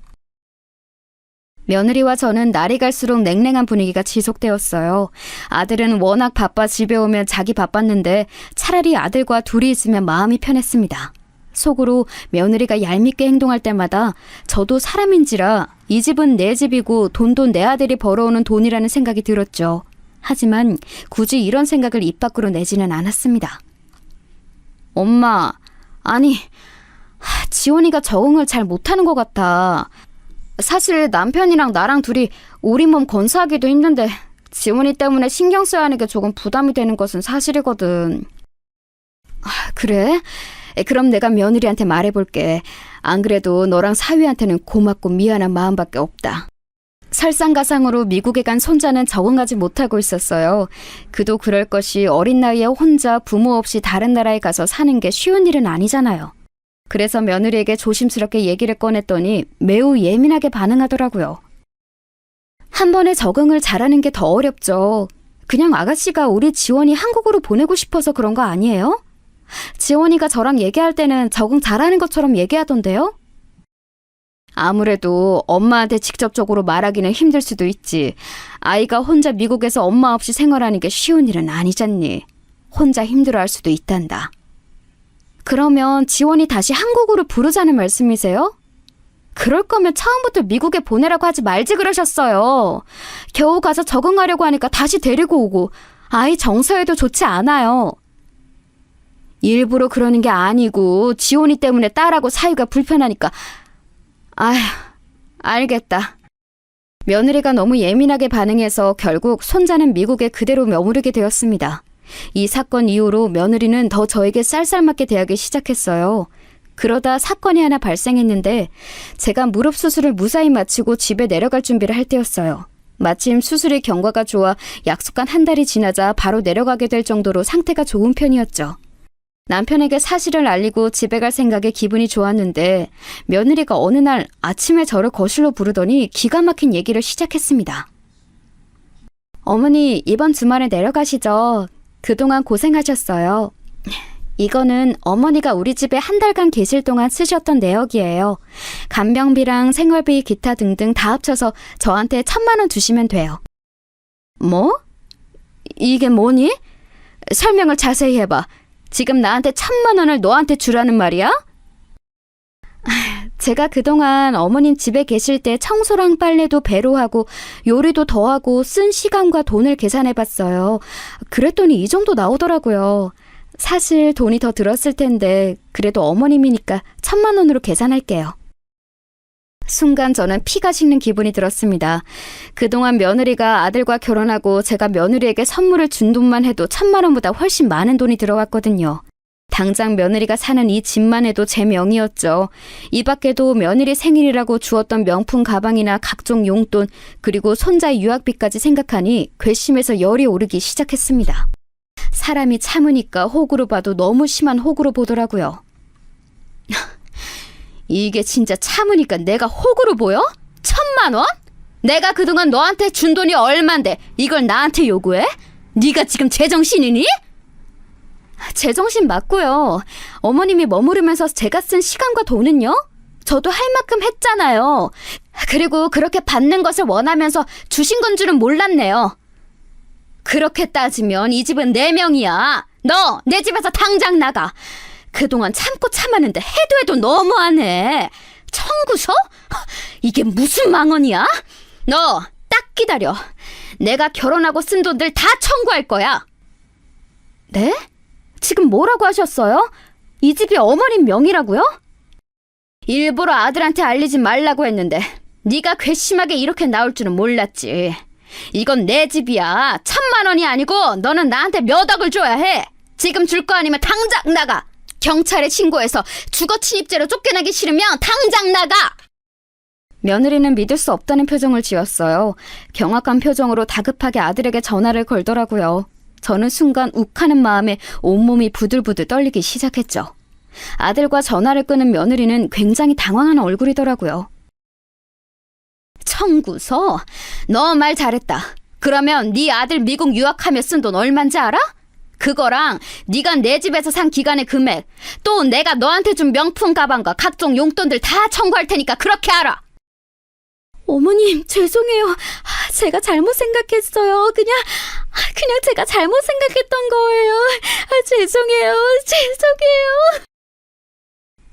며느리와 저는 날이 갈수록 냉랭한 분위기가 지속되었어요. 아들은 워낙 바빠 집에 오면 자기 바빴는데 차라리 아들과 둘이 있으면 마음이 편했습니다. 속으로 며느리가 얄밉게 행동할 때마다 저도 사람인지라 이 집은 내 집이고 돈도 내 아들이 벌어오는 돈이라는 생각이 들었죠. 하지만 굳이 이런 생각을 입 밖으로 내지는 않았습니다. 엄마, 아니, 지원이가 적응을 잘 못하는 것 같아. 사실 남편이랑 나랑 둘이 우리 몸 건사하기도 힘든데 지원이 때문에 신경 써야 하는 게 조금 부담이 되는 것은 사실이거든. 그래? 그럼 내가 며느리한테 말해볼게. 안 그래도 너랑 사위한테는 고맙고 미안한 마음밖에 없다. 설상가상으로 미국에 간 손자는 적응하지 못하고 있었어요. 그도 그럴 것이 어린 나이에 혼자 부모 없이 다른 나라에 가서 사는 게 쉬운 일은 아니잖아요. 그래서 며느리에게 조심스럽게 얘기를 꺼냈더니 매우 예민하게 반응하더라고요. 한 번에 적응을 잘하는 게 더 어렵죠. 그냥 아가씨가 우리 지원이 한국으로 보내고 싶어서 그런 거 아니에요? 지원이가 저랑 얘기할 때는 적응 잘하는 것처럼 얘기하던데요? 아무래도 엄마한테 직접적으로 말하기는 힘들 수도 있지. 아이가 혼자 미국에서 엄마 없이 생활하는 게 쉬운 일은 아니잖니. 혼자 힘들어할 수도 있단다. 그러면 지원이 다시 한국으로 부르자는 말씀이세요? 그럴 거면 처음부터 미국에 보내라고 하지 말지 그러셨어요. 겨우 가서 적응하려고 하니까 다시 데리고 오고 아이 정서에도 좋지 않아요. 일부러 그러는 게 아니고 지원이 때문에 딸하고 사이가 불편하니까. 아휴, 알겠다. 며느리가 너무 예민하게 반응해서 결국 손자는 미국에 그대로 머무르게 되었습니다. 이 사건 이후로 며느리는 더 저에게 쌀쌀맞게 대하기 시작했어요. 그러다 사건이 하나 발생했는데 제가 무릎 수술을 무사히 마치고 집에 내려갈 준비를 할 때였어요. 마침 수술의 경과가 좋아 약속한 한 달이 지나자 바로 내려가게 될 정도로 상태가 좋은 편이었죠. 남편에게 사실을 알리고 집에 갈 생각에 기분이 좋았는데 며느리가 어느 날 아침에 저를 거실로 부르더니 기가 막힌 얘기를 시작했습니다. 어머니, 이번 주말에 내려가시죠. 그동안 고생하셨어요. 이거는 어머니가 우리 집에 한 달간 계실 동안 쓰셨던 내역이에요. 간병비랑 생활비, 기타 등등 다 합쳐서 저한테 1,000만 원 주시면 돼요. 뭐? 이게 뭐니? 설명을 자세히 해봐. 지금 나한테 1,000만 원을 너한테 주라는 말이야? 제가 그동안 어머님 집에 계실 때 청소랑 빨래도 배로 하고 요리도 더 하고 쓴 시간과 돈을 계산해봤어요. 그랬더니 이 정도 나오더라고요. 사실 돈이 더 들었을 텐데 그래도 어머님이니까 1,000만 원으로 계산할게요. 순간 저는 피가 식는 기분이 들었습니다. 그동안 며느리가 아들과 결혼하고 제가 며느리에게 선물을 준 돈만 해도 1,000만 원보다 훨씬 많은 돈이 들어왔거든요. 당장 며느리가 사는 이 집만 해도 제 명이었죠. 이 밖에도 며느리 생일이라고 주었던 명품 가방이나 각종 용돈, 그리고 손자 유학비까지 생각하니 괘씸해서 열이 오르기 시작했습니다. 사람이 참으니까 호구로 봐도 너무 심한 호구로 보더라고요. 이게 진짜 참으니까 내가 호구로 보여? 1,000만 원? 내가 그동안 너한테 준 돈이 얼만데 이걸 나한테 요구해? 네가 지금 제정신이니? 제정신 맞고요. 어머님이 머무르면서 제가 쓴 시간과 돈은요? 저도 할 만큼 했잖아요. 그리고 그렇게 받는 것을 원하면서 주신 건 줄은 몰랐네요. 그렇게 따지면 이 집은 내 명이야. 너 내 집에서 당장 나가. 그동안 참고 참았는데 해도 너무하네. 청구서? 이게 무슨 망언이야? 너 딱 기다려. 내가 결혼하고 쓴 돈들 다 청구할 거야. 네? 지금 뭐라고 하셨어요? 이 집이 어머님 명의라고요? 일부러 아들한테 알리지 말라고 했는데 네가 괘씸하게 이렇게 나올 줄은 몰랐지. 이건 내 집이야. 1,000만 원이 아니고 너는 나한테 몇 억을 줘야 해. 지금 줄 거 아니면 당장 나가. 경찰에 신고해서 주거 침입죄로 쫓겨나기 싫으면 당장 나가. 며느리는 믿을 수 없다는 표정을 지었어요. 경악한 표정으로 다급하게 아들에게 전화를 걸더라고요. 저는 순간 욱하는 마음에 온몸이 부들부들 떨리기 시작했죠. 아들과 전화를 끊은 며느리는 굉장히 당황한 얼굴이더라고요. 청구서? 너 말 잘했다. 그러면 네 아들 미국 유학하며 쓴 돈 얼만지 알아? 그거랑 네가 내 집에서 산 기간의 금액, 또 내가 너한테 준 명품 가방과 각종 용돈들 다 청구할 테니까 그렇게 알아. 어머님, 죄송해요. 제가 잘못 생각했어요. 그냥 제가 잘못 생각했던 거예요. 죄송해요.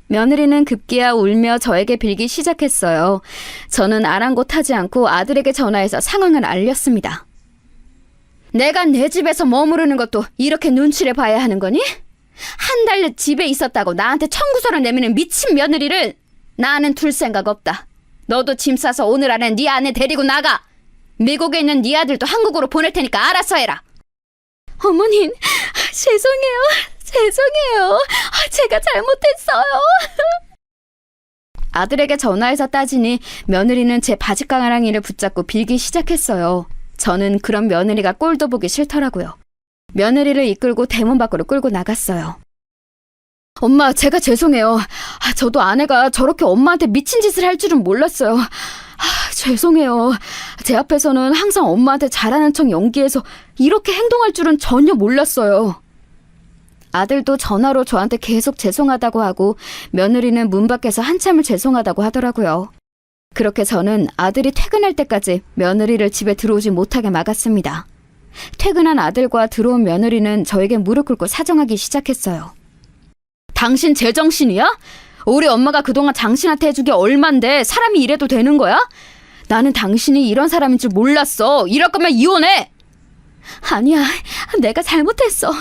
며느리는 급기야 울며 저에게 빌기 시작했어요. 저는 아랑곳하지 않고 아들에게 전화해서 상황을 알렸습니다. 내가 내 집에서 머무르는 것도 이렇게 눈치를 봐야 하는 거니? 한 달 집에 있었다고 나한테 청구서를 내미는 미친 며느리를. 나는 둘 생각 없다. 너도 짐 싸서 오늘 안에 네 아내 데리고 나가. 미국에 있는 네 아들도 한국으로 보낼 테니까 알아서 해라. 어머님, 죄송해요. 제가 잘못했어요. 아들에게 전화해서 따지니 며느리는 제 바지가랑이를 붙잡고 빌기 시작했어요. 저는 그런 며느리가 꼴도 보기 싫더라고요. 며느리를 이끌고 대문 밖으로 끌고 나갔어요. 엄마, 제가 죄송해요. 저도 아내가 저렇게 엄마한테 미친 짓을 할 줄은 몰랐어요. 죄송해요. 제 앞에서는 항상 엄마한테 잘하는 척 연기해서 이렇게 행동할 줄은 전혀 몰랐어요. 아들도 전화로 저한테 계속 죄송하다고 하고 며느리는 문 밖에서 한참을 죄송하다고 하더라고요. 그렇게 저는 아들이 퇴근할 때까지 며느리를 집에 들어오지 못하게 막았습니다. 퇴근한 아들과 들어온 며느리는 저에게 무릎 꿇고 사정하기 시작했어요. 당신 제정신이야? 우리 엄마가 그동안 당신한테 해준 게 얼만데 사람이 이래도 되는 거야? 나는 당신이 이런 사람인 줄 몰랐어. 이럴 거면 이혼해. 아니야, 내가 잘못했어.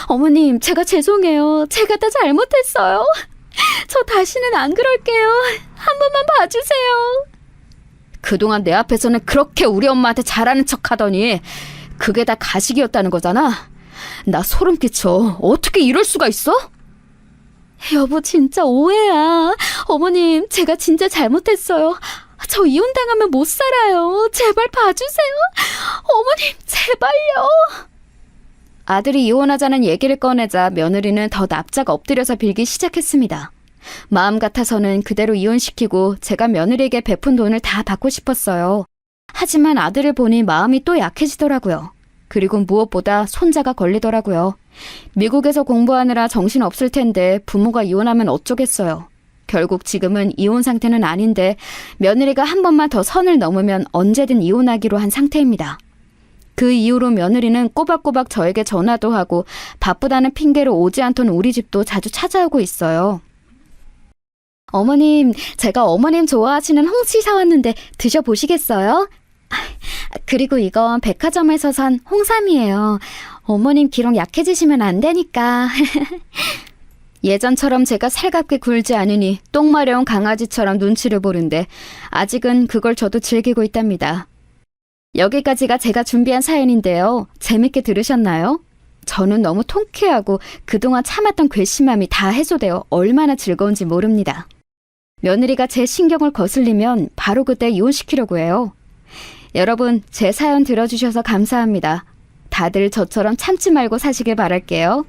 어머님, 제가 죄송해요. 제가 다 잘못했어요. 저 다시는 안 그럴게요. 한 번만 봐주세요. 그동안 내 앞에서는 그렇게 우리 엄마한테 잘하는 척 하더니 그게 다 가식이었다는 거잖아. 나 소름 끼쳐. 어떻게 이럴 수가 있어? 여보, 진짜 오해야. 어머님, 제가 진짜 잘못했어요. 저 이혼당하면 못 살아요. 제발 봐주세요. 어머님, 제발요. 아들이 이혼하자는 얘기를 꺼내자 며느리는 더 납작 엎드려서 빌기 시작했습니다. 마음 같아서는 그대로 이혼시키고 제가 며느리에게 베푼 돈을 다 받고 싶었어요. 하지만 아들을 보니 마음이 또 약해지더라고요. 그리고 무엇보다 손자가 걸리더라고요. 미국에서 공부하느라 정신 없을 텐데 부모가 이혼하면 어쩌겠어요. 결국 지금은 이혼 상태는 아닌데 며느리가 한 번만 더 선을 넘으면 언제든 이혼하기로 한 상태입니다. 그 이후로 며느리는 꼬박꼬박 저에게 전화도 하고 바쁘다는 핑계로 오지 않던 우리 집도 자주 찾아오고 있어요. 어머님, 제가 어머님 좋아하시는 홍시 사왔는데 드셔보시겠어요? 그리고 이건 백화점에서 산 홍삼이에요. 어머님 기록 약해지시면 안 되니까. 예전처럼 제가 살갑게 굴지 않으니 똥 마려운 강아지처럼 눈치를 보는데 아직은 그걸 저도 즐기고 있답니다. 여기까지가 제가 준비한 사연인데요. 재밌게 들으셨나요? 저는 너무 통쾌하고 그동안 참았던 괘씸함이 다 해소되어 얼마나 즐거운지 모릅니다. 며느리가 제 신경을 거슬리면 바로 그때 이혼시키려고 해요. 여러분, 제 사연 들어주셔서 감사합니다. 다들 저처럼 참지 말고 사시길 바랄게요.